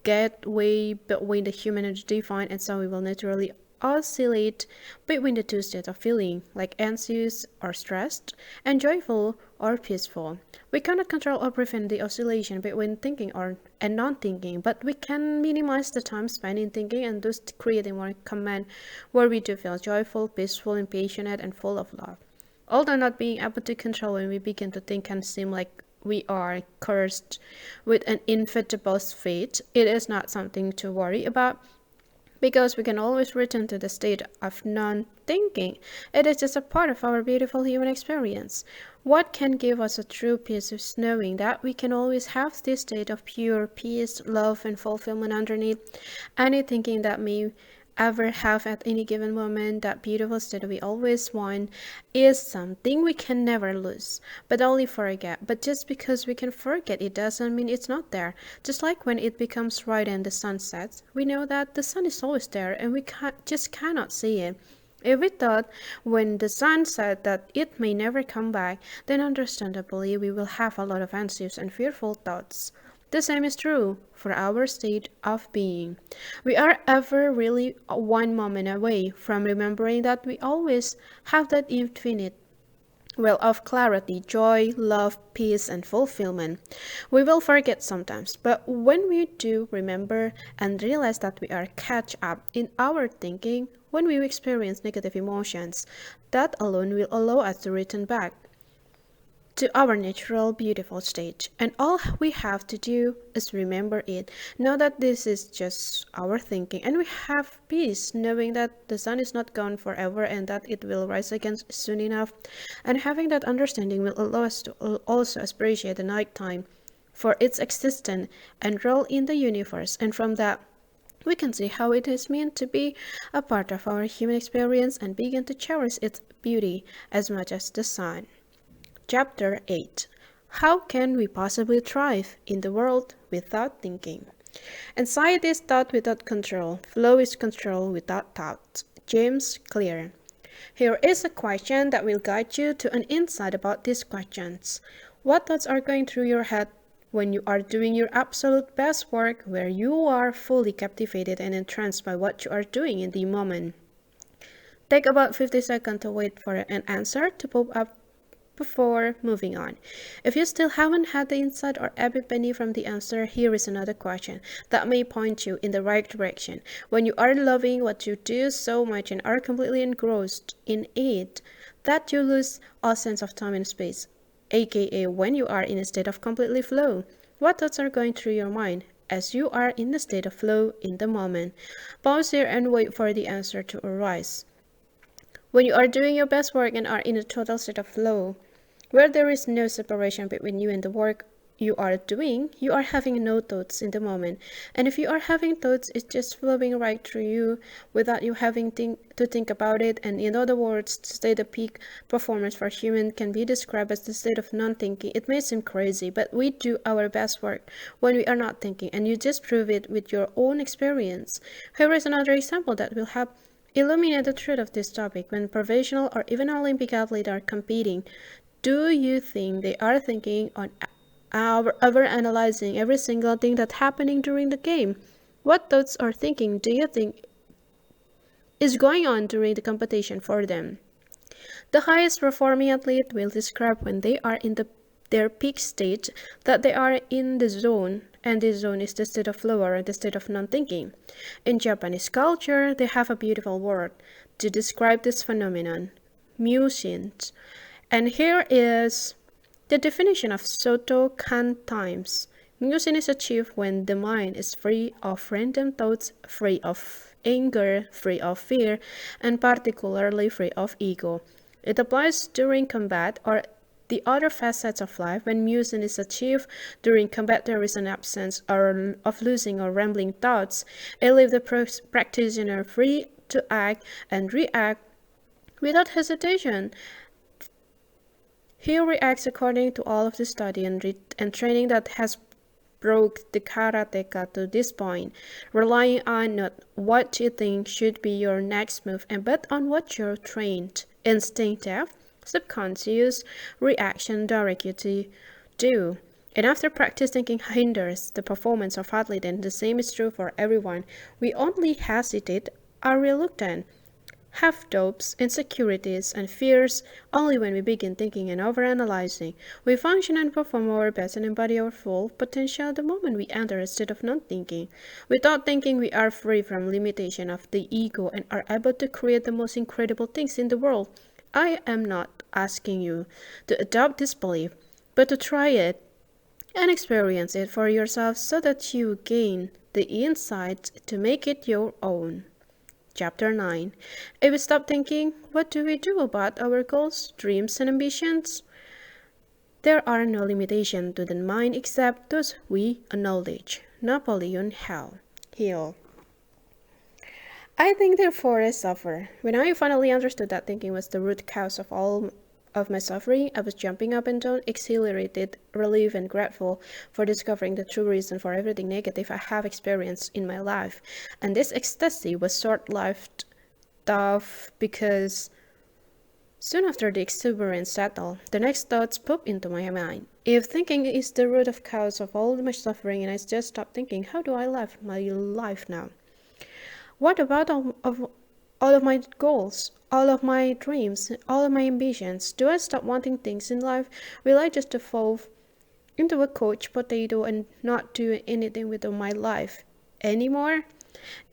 gateway between the human and the divine, and so we will naturally oscillate between the two states of feeling, like anxious or stressed, and joyful or peaceful. We cannot control or prevent the oscillation between thinking and non-thinking, but we can minimize the time spent in thinking and thus create a more command where we do feel joyful, peaceful, impassioned, and full of love. Although not being able to control when we begin to think can seem like we are cursed with an inevitable fate, it is not something to worry about because we can always return to the state of non-thinking. It is just a part of our beautiful human experience. What can give us a true peace is knowing that we can always have this state of pure peace, love, and fulfillment underneath any thinking that may ever have at any given moment, that beautiful state we always want, is something we can never lose, but only forget. But just because we can forget, it doesn't mean it's not there. Just like when it becomes right and the sun sets, we know that the sun is always there and we just cannot see it. If we thought when the sun set that it may never come back, then understandably we will have a lot of anxious and fearful thoughts. The same is true for our state of being. We are ever really one moment away from remembering that we always have that infinite well of clarity, joy, love, peace, and fulfillment. We will forget sometimes, but when we do remember and realize that we are catch up in our thinking, when we experience negative emotions, that alone will allow us to return back to our natural, beautiful state. And all we have to do is remember it. Know that this is just our thinking, and we have peace knowing that the sun is not gone forever and that it will rise again soon enough. And having that understanding will allow us to also appreciate the nighttime for its existence and role in the universe. And from that, we can see how it is meant to be a part of our human experience and begin to cherish its beauty as much as the sun. Chapter 8. How can we possibly thrive in the world without thinking? Anxiety is thought without control. Flow is control without thought. James Clear. Here is a question that will guide you to an insight about these questions. What thoughts are going through your head when you are doing your absolute best work, where you are fully captivated and entranced by what you are doing in the moment? Take about 50 seconds to wait for an answer to pop up before moving on. If you still haven't had the insight or epiphany from the answer, here is another question that may point you in the right direction. When you are loving what you do so much and are completely engrossed in it that you lose all sense of time and space, aka when you are in a state of completely flow, what thoughts are going through your mind as you are in the state of flow in the moment? Pause here and wait for the answer to arise. When you are doing your best work and are in a total state of flow, where there is no separation between you and the work you are doing, you are having no thoughts in the moment. And if you are having thoughts, it's just flowing right through you without you having to think about it. And in other words, to say the peak performance for human can be described as the state of non-thinking. It may seem crazy, but we do our best work when we are not thinking, and you just prove it with your own experience. Here is another example that will help illuminate the truth of this topic. When professional or even Olympic athletes are competing, do you think they are thinking on over analyzing every single thing that's happening during the game? What thoughts or thinking do you think is going on during the competition for them? The highest performing athlete will describe when they are in their peak state that they are in the zone, and this zone is the state of flow or the state of non-thinking. In Japanese culture, they have a beautiful word to describe this phenomenon: musins. And here is the definition of Soto Kan times. Musing is achieved when the mind is free of random thoughts, free of anger, free of fear, and particularly free of ego. It applies during combat or the other facets of life. When musing is achieved during combat, there is an absence of losing or rambling thoughts. It leaves the practitioner free to act and react without hesitation. He reacts according to all of the study and training that has brought the karateka to this point, relying on not what you think should be your next move, but on what your trained, instinctive, subconscious reaction direct you to do. And after practice, thinking hinders the performance of athlete, and the same is true for everyone. We only hesitate, are reluctant, have doubts, insecurities, and fears only when we begin thinking and overanalyzing. We function and perform our best and embody our full potential the moment we enter a state of non-thinking. Without thinking, we are free from limitation of the ego and are able to create the most incredible things in the world. I am not asking you to adopt this belief, but to try it and experience it for yourself so that you gain the insight to make it your own. Chapter 9. If we stop thinking, what do we do about our goals, dreams, and ambitions? There are no limitations to the mind except those we acknowledge. Napoleon Hill. I think therefore I suffer. When I finally understood that thinking was the root cause of all of my suffering, I was jumping up and down, exhilarated, relieved, and grateful for discovering the true reason for everything negative I have experienced in my life. And this ecstasy was short-lived, tough, because soon after the exuberance settled, the next thoughts popped into my mind. If thinking is the root of cause of all my suffering and I just stopped thinking, how do I live my life now? What about all of my goals, all of my dreams, all of my ambitions? Do I stop wanting things in life? Will I just evolve into a couch potato and not do anything with my life anymore?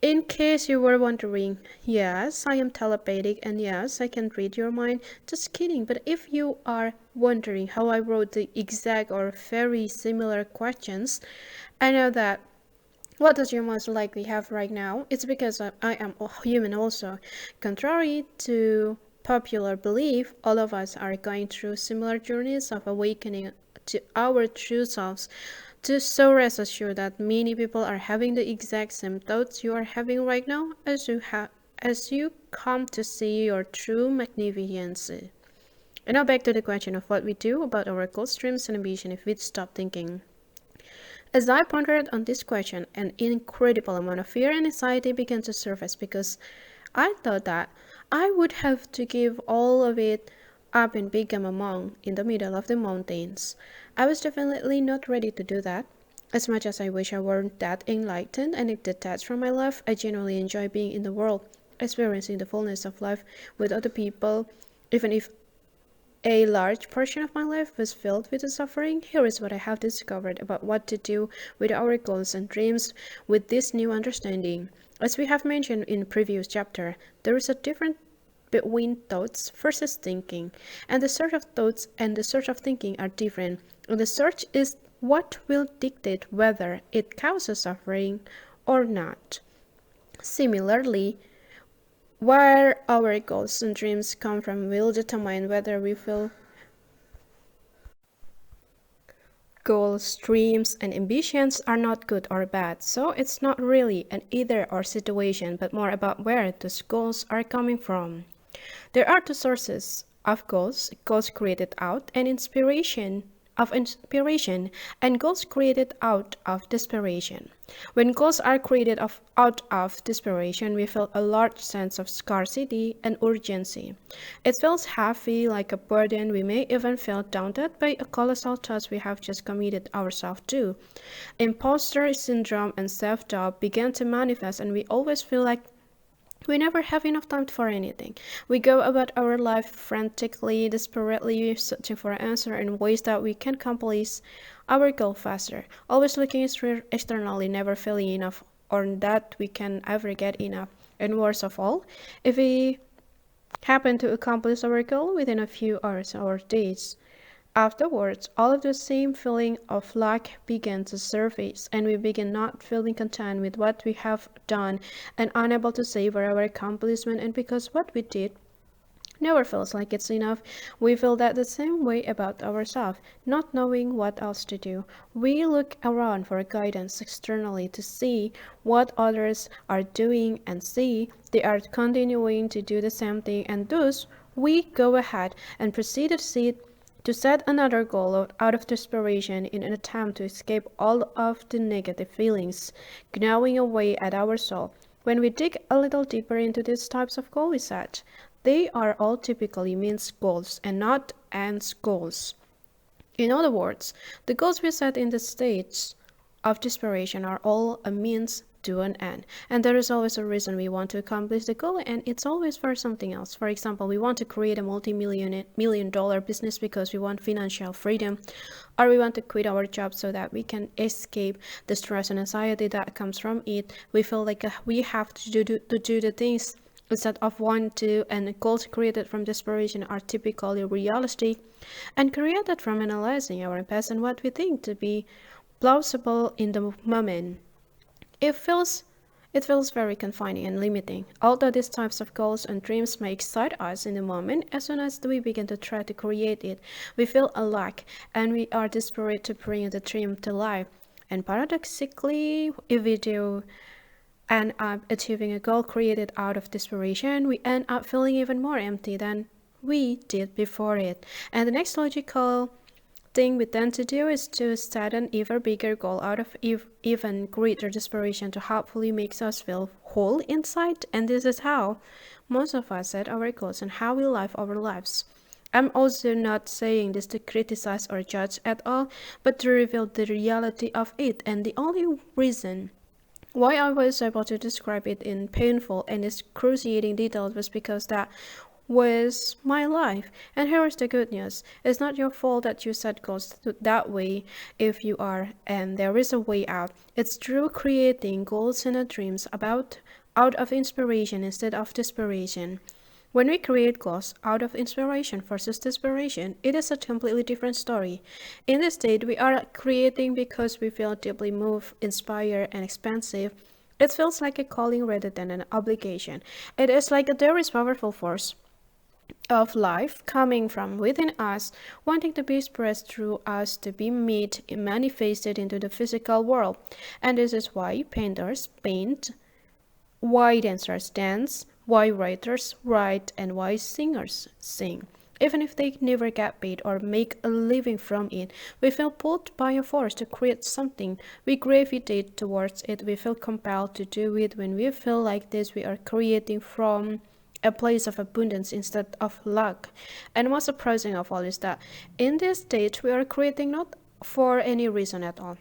In case you were wondering, yes, I am telepathic and yes, I can read your mind. Just kidding, but if you are wondering how I wrote the exact or very similar questions, I know that what does you most likely have right now? It's because I am a human also. Contrary to popular belief, all of us are going through similar journeys of awakening to our true selves. So rest assured that many people are having the exact same thoughts you are having right now as you come to see your true magnificence. And now back to the question of what we do about our goals, dreams, and ambition if we stop thinking. As I pondered on this question, an incredible amount of fear and anxiety began to surface because I thought that I would have to give all of it up and become a monk in the middle of the mountains. I was definitely not ready to do that. As much as I wish I weren't that enlightened and detached from my life, I genuinely enjoy being in the world, experiencing the fullness of life with other people, even if a large portion of my life was filled with the suffering. Here is what I have discovered about what to do with our goals and dreams with this new understanding. As we have mentioned in the previous chapter, there is a difference between thoughts versus thinking, and the sort of thoughts and the sort of thinking are different. And the search is what will dictate whether it causes suffering or not. Similarly, where our goals and dreams come from will determine whether we feel goals, dreams, and ambitions are not good or bad, so it's not really an either or situation, but more about where those goals are coming from. There are two sources of goals created out and inspiration, and goals created out of desperation. When goals are created out of desperation, we feel a large sense of scarcity and urgency. It feels heavy, like a burden. We may even feel daunted by a colossal task we have just committed ourselves to. Imposter syndrome and self-doubt begin to manifest, and we always feel like we never have enough time for anything. We go about our life frantically, desperately searching for an answer in ways that we can accomplish our goal faster. Always looking externally, never feeling enough or that we can ever get enough. And worst of all, if we happen to accomplish our goal within a few hours or days, afterwards, all of the same feeling of lack began to surface, and we begin not feeling content with what we have done and unable to savor our accomplishment. And because what we did never feels like it's enough, we feel that the same way about ourselves, not knowing what else to do. We look around for guidance externally to see what others are doing and see they are continuing to do the same thing, and thus we go ahead and proceed to set another goal out of desperation in an attempt to escape all of the negative feelings gnawing away at our soul. When we dig a little deeper into these types of goal we set, they are all typically means goals and not ends goals. In other words, the goals we set in the states of desperation are all a means to an end. And there is always a reason we want to accomplish the goal, and it's always for something else. For example, we want to create a multi-million dollar business because we want financial freedom, or we want to quit our job so that we can escape the stress and anxiety that comes from it. We feel like we have to do the things instead of want to, and goals created from desperation are typically realistic and created from analyzing our past and what we think to be plausible in the moment. It feels very confining and limiting. Although these types of goals and dreams may excite us in the moment, as soon as we begin to try to create it, we feel a lack and we are desperate to bring the dream to life. And paradoxically, if we do end up achieving a goal created out of desperation, we end up feeling even more empty than we did before it. And the next logical thing we tend to do is to set an even bigger goal out of even greater desperation to hopefully makes us feel whole inside. And this is how most of us set our goals and how we live our lives. I'm also not saying this to criticize or judge at all, but to reveal the reality of it. And the only reason why I was able to describe it in painful and excruciating details was because that was my life. And here's the good news. It's not your fault that you set goals that way if you are, and there is a way out. It's through creating goals and dreams out of inspiration instead of desperation. When we create goals out of inspiration versus desperation, it is a completely different story. In this state, we are creating because we feel deeply moved, inspired, and expansive. It feels like a calling rather than an obligation. It is like there is powerful force of life coming from within us, wanting to be expressed through us to be made manifested into the physical world. And this is why painters paint, why dancers dance, why writers write, and why singers sing. Even if they never get paid or make a living from it, we feel pulled by a force to create something. We gravitate towards it. We feel compelled to do it. When we feel like this, we are creating from a place of abundance instead of lack. And what's surprising of all is that in this stage, we are creating not for any reason at all,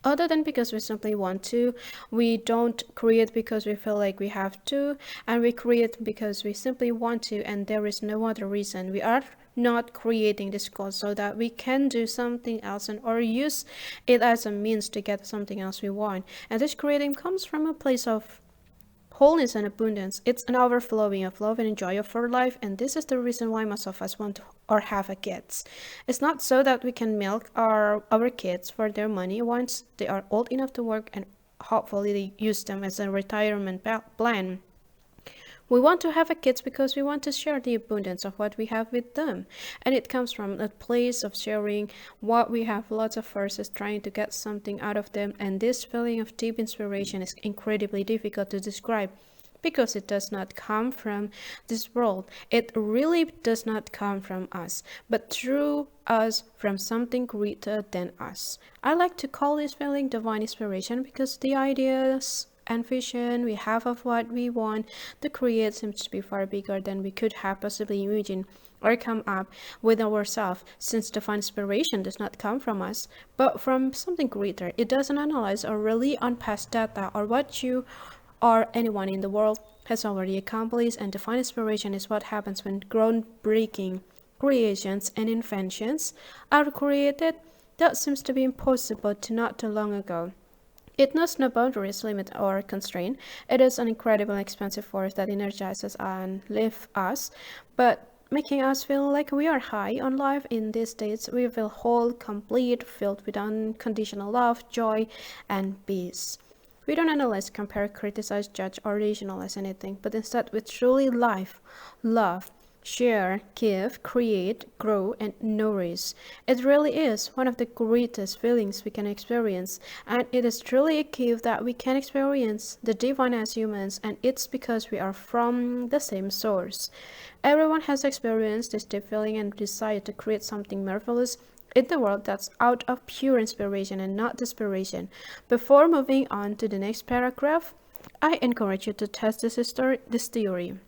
other than because we simply want to. We don't create because we feel like we have to, and we create because we simply want to, and there is no other reason. We are not creating this goal so that we can do something else or use it as a means to get something else we want. And this creating comes from a place of wholeness and abundance. It's an overflowing of love and joy of our life, and this is the reason why most of us want or have a kids. It's not so that we can milk our kids for their money once they are old enough to work and hopefully they use them as a retirement plan. We want to have a kids because we want to share the abundance of what we have with them. And it comes from a place of sharing what we have, lots of verses trying to get something out of them. And this feeling of deep inspiration is incredibly difficult to describe because it does not come from this world. It really does not come from us, but through us from something greater than us. I like to call this feeling divine inspiration because the ideas and vision we have of what we want to create seems to be far bigger than we could have possibly imagined or come up with ourselves, since divine inspiration does not come from us, but from something greater. It doesn't analyze or rely on past data or what you or anyone in the world has already accomplished, and divine inspiration is what happens when groundbreaking creations and inventions are created that seems to be impossible to not too long ago. It knows no boundaries, limit, or constraint. It is an incredible expansive force that energizes and lifts us, but making us feel like we are high on life. In these states, we feel whole, complete, filled with unconditional love, joy, and peace. We don't analyze, compare, criticize, judge, or rationalize anything, but instead we truly live, love, share, give, create, grow, and nourish. It really is one of the greatest feelings we can experience, and it is truly a gift that we can experience the divine as humans, and it's because we are from the same source. Everyone has experienced this deep feeling and desire to create something marvelous in the world that's out of pure inspiration and not desperation. Before moving on to the next paragraph, I encourage you to test this theory.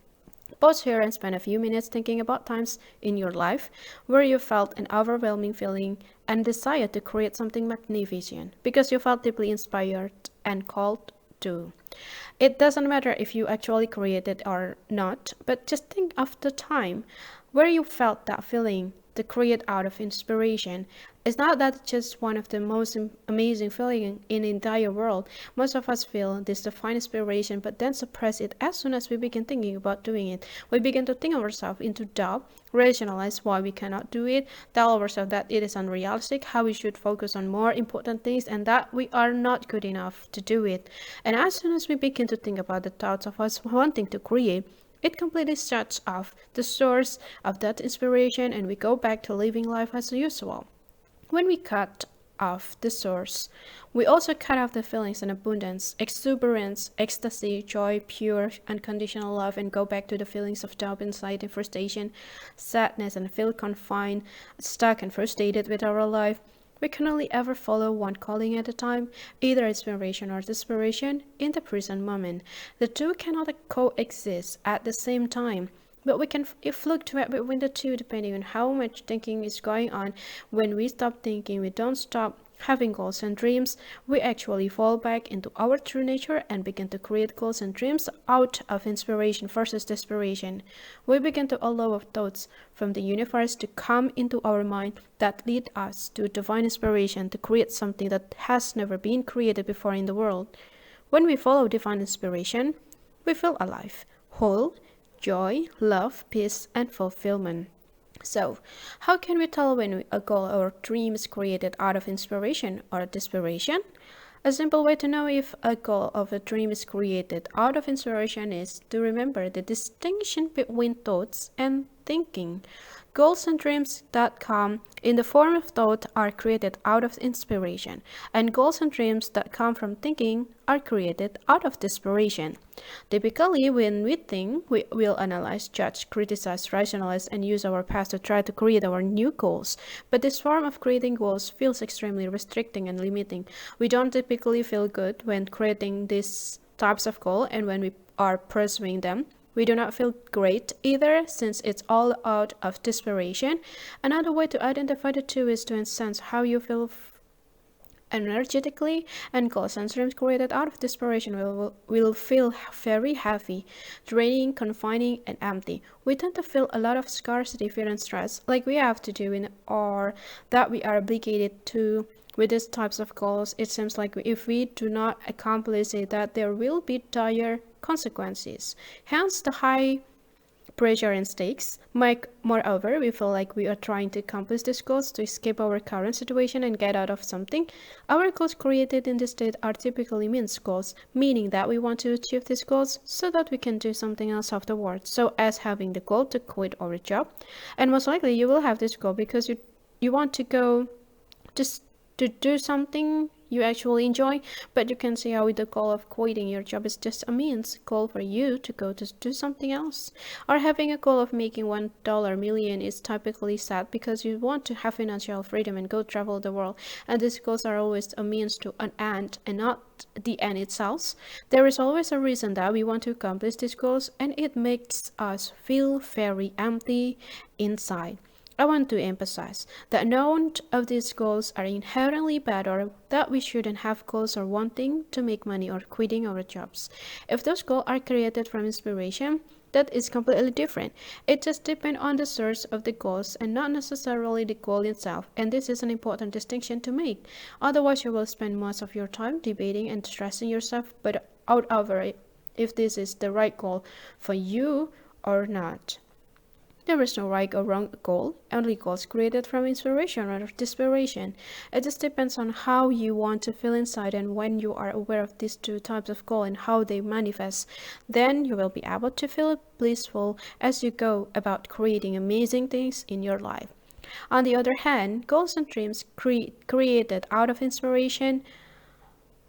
Pause here and spend a few minutes thinking about times in your life where you felt an overwhelming feeling and desire to create something magnificent because you felt deeply inspired and called to. It doesn't matter if you actually created or not, but just think of the time where you felt that feeling to create out of inspiration. It's not that it's just one of the most amazing feelings in the entire world. Most of us feel this divine inspiration, but then suppress it as soon as we begin thinking about doing it. We begin to think ourselves into doubt, rationalize why we cannot do it, tell ourselves that it is unrealistic, how we should focus on more important things, and that we are not good enough to do it. And as soon as we begin to think about the thoughts of us wanting to create, it completely shuts off the source of that inspiration and we go back to living life as usual. When we cut off the source. We also cut off the feelings in abundance, exuberance, ecstasy, joy, pure, unconditional love, and go back to the feelings of doubt, anxiety, frustration, sadness, and feel confined, stuck, and frustrated with our life. We can only ever follow one calling at a time, either inspiration or desperation, in the present moment. The two cannot coexist at the same time. But we can fluctuate between the two depending on how much thinking is going on. When we stop thinking, we don't stop having goals and dreams. We actually fall back into our true nature and begin to create goals and dreams out of inspiration versus desperation. We begin to allow thoughts from the universe to come into our mind that lead us to divine inspiration to create something that has never been created before in the world. When we follow divine inspiration, we feel alive, whole, joy, love, peace, and fulfillment. So, how can we tell when a goal or dream is created out of inspiration or desperation? A simple way to know if a goal or a dream is created out of inspiration is to remember the distinction between thoughts and thinking. Goals and dreams that come in the form of thought are created out of inspiration, and goals and dreams that come from thinking are created out of desperation. Typically, when we think, we will analyze, judge, criticize, rationalize, and use our past to try to create our new goals. But this form of creating goals feels extremely restricting and limiting. We don't typically feel good when creating these types of goals, and when we are pursuing them, we do not feel great either, since it's all out of desperation. Another way to identify the two is to sense how you feel energetically, and goals and dreams created out of desperation will feel very heavy, draining, confining, and empty. We tend to feel a lot of scarcity, fear, and stress, like we have to do in or that we are obligated to. With these types of goals, it seems like if we do not accomplish it, that there will be dire consequences. Hence, the high pressure and stakes. Moreover, we feel like we are trying to accomplish these goals to escape our current situation and get out of something. Our goals created in this state are typically means goals, meaning that we want to achieve these goals so that we can do something else afterwards. So as having the goal to quit our job, and most likely you will have this goal because you want to go just to do something you actually enjoy, but you can see how the goal of quitting your job is just a means goal for you to go to do something else. Or having a goal of making $1 million is typically sad because you want to have financial freedom and go travel the world, and these goals are always a means to an end and not the end itself. There is always a reason that we want to accomplish these goals, and it makes us feel very empty inside. I want to emphasize that none of these goals are inherently bad, or that we shouldn't have goals or wanting to make money or quitting our jobs. If those goals are created from inspiration, that is completely different. It just depends on the source of the goals and not necessarily the goal itself, and this is an important distinction to make. Otherwise, you will spend most of your time debating and stressing yourself but out over it if this is the right goal for you or not. There is no right or wrong goal, only goals created from inspiration or desperation. It just depends on how you want to feel inside, and when you are aware of these two types of goal and how they manifest, then you will be able to feel blissful as you go about creating amazing things in your life. On the other hand, goals and dreams created out of inspiration,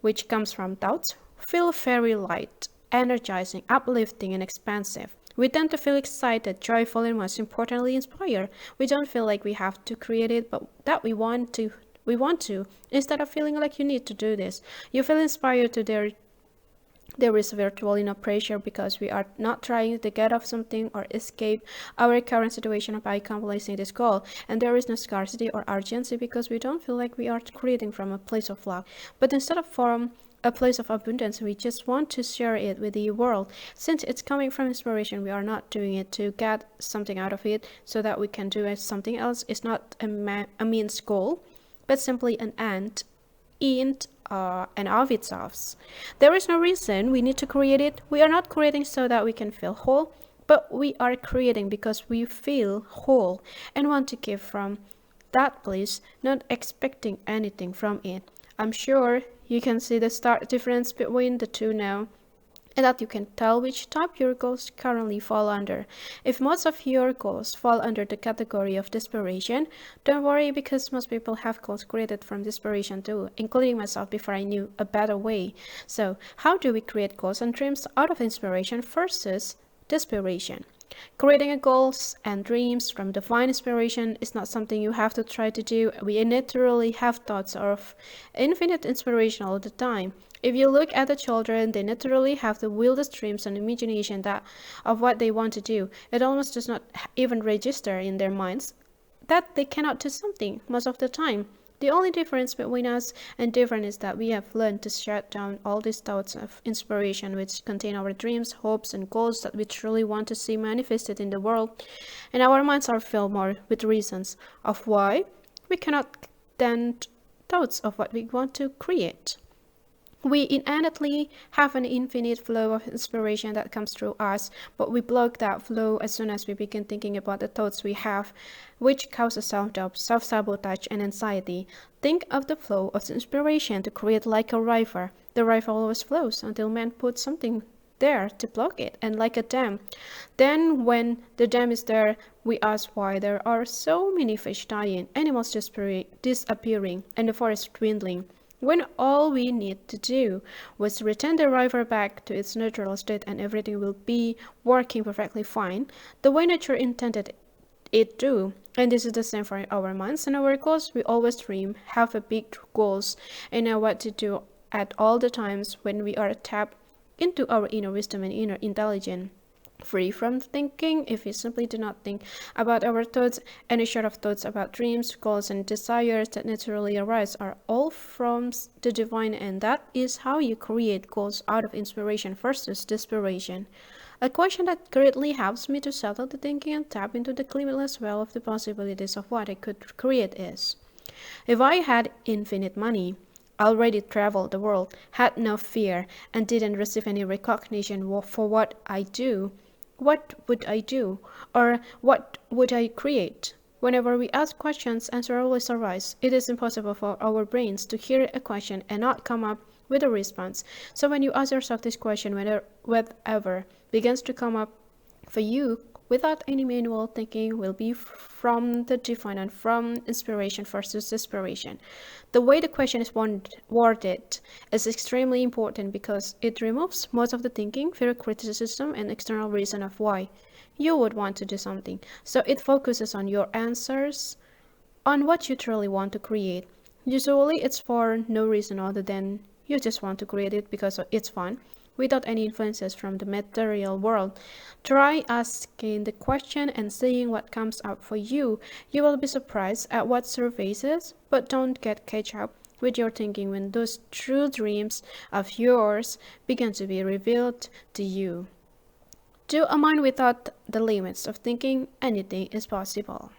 which comes from doubts, feel very light, energizing, uplifting, and expansive. We tend to feel excited, joyful, and most importantly, inspired. We don't feel like we have to create it, but that we want to. Instead of feeling like you need to do this, you feel inspired to there is virtually no pressure because we are not trying to get off something or escape our current situation by accomplishing this goal. And there is no scarcity or urgency because we don't feel like we are creating from a place of lack, but instead of from a place of abundance. We just want to share it with the world. Since it's coming from inspiration, we are not doing it to get something out of it so that we can do it something else. It's not a means goal, but simply an end and of itself. There is no reason we need to create it. We are not creating so that we can feel whole, but we are creating because we feel whole and want to give from that place, not expecting anything from it. I'm sure you can see the stark difference between the two now. and that you can tell which type your goals currently fall under. If most of your goals fall under the category of desperation, don't worry because most people have goals created from desperation too, including myself before I knew a better way. So, how do we create goals and dreams out of inspiration versus desperation? Creating a goals and dreams from divine inspiration is not something you have to try to do. We naturally have thoughts of infinite inspiration all the time. If you look at the children, they naturally have the wildest dreams and imagination that of what they want to do. It almost does not even register in their minds that they cannot do something most of the time. The only difference between us and different is that we have learned to shut down all these thoughts of inspiration which contain our dreams, hopes, and goals that we truly want to see manifested in the world, and our minds are filled more with reasons of why we cannot stand thoughts of what we want to create. We innately have an infinite flow of inspiration that comes through us, but we block that flow as soon as we begin thinking about the thoughts we have, which causes self-doubt, self-sabotage, and anxiety. Think of the flow of inspiration to create like a river. The river always flows until man puts something there to block it, and like a dam. Then when the dam is there, we ask why there are so many fish dying, animals disappearing, and the forest dwindling, when all we need to do was return the river back to its natural state and everything will be working perfectly fine, the way nature intended it to. And this is the same for our minds and our goals. We always dream, have a big goals, and know what to do at all the times when we are tapped into our inner wisdom and inner intelligence. Free from thinking, if we simply do not think about our thoughts, any sort of thoughts about dreams, goals, and desires that naturally arise are all from the divine, and that is how you create goals out of inspiration versus desperation. A question that greatly helps me to settle the thinking and tap into the limitless well of the possibilities of what I could create is: if I had infinite money, already traveled the world, had no fear, and didn't receive any recognition for what I do, what would I do? Or what would I create? Whenever we ask questions, answers always arise. It is impossible for our brains to hear a question and not come up with a response. So when you ask yourself this question, whatever begins to come up for you without any manual thinking will be from the divine and from inspiration versus desperation. The way the question is worded is extremely important because it removes most of the thinking, fear, criticism, and external reason of why you would want to do something. So it focuses on your answers, on what you truly want to create. Usually it's for no reason other than you just want to create it because it's fun, without any influences from the material world. Try asking the question and seeing what comes up for you. You will be surprised at what surfaces, but don't get catch up with your thinking when those true dreams of yours begin to be revealed to you. To a mind without the limits of thinking, anything is possible.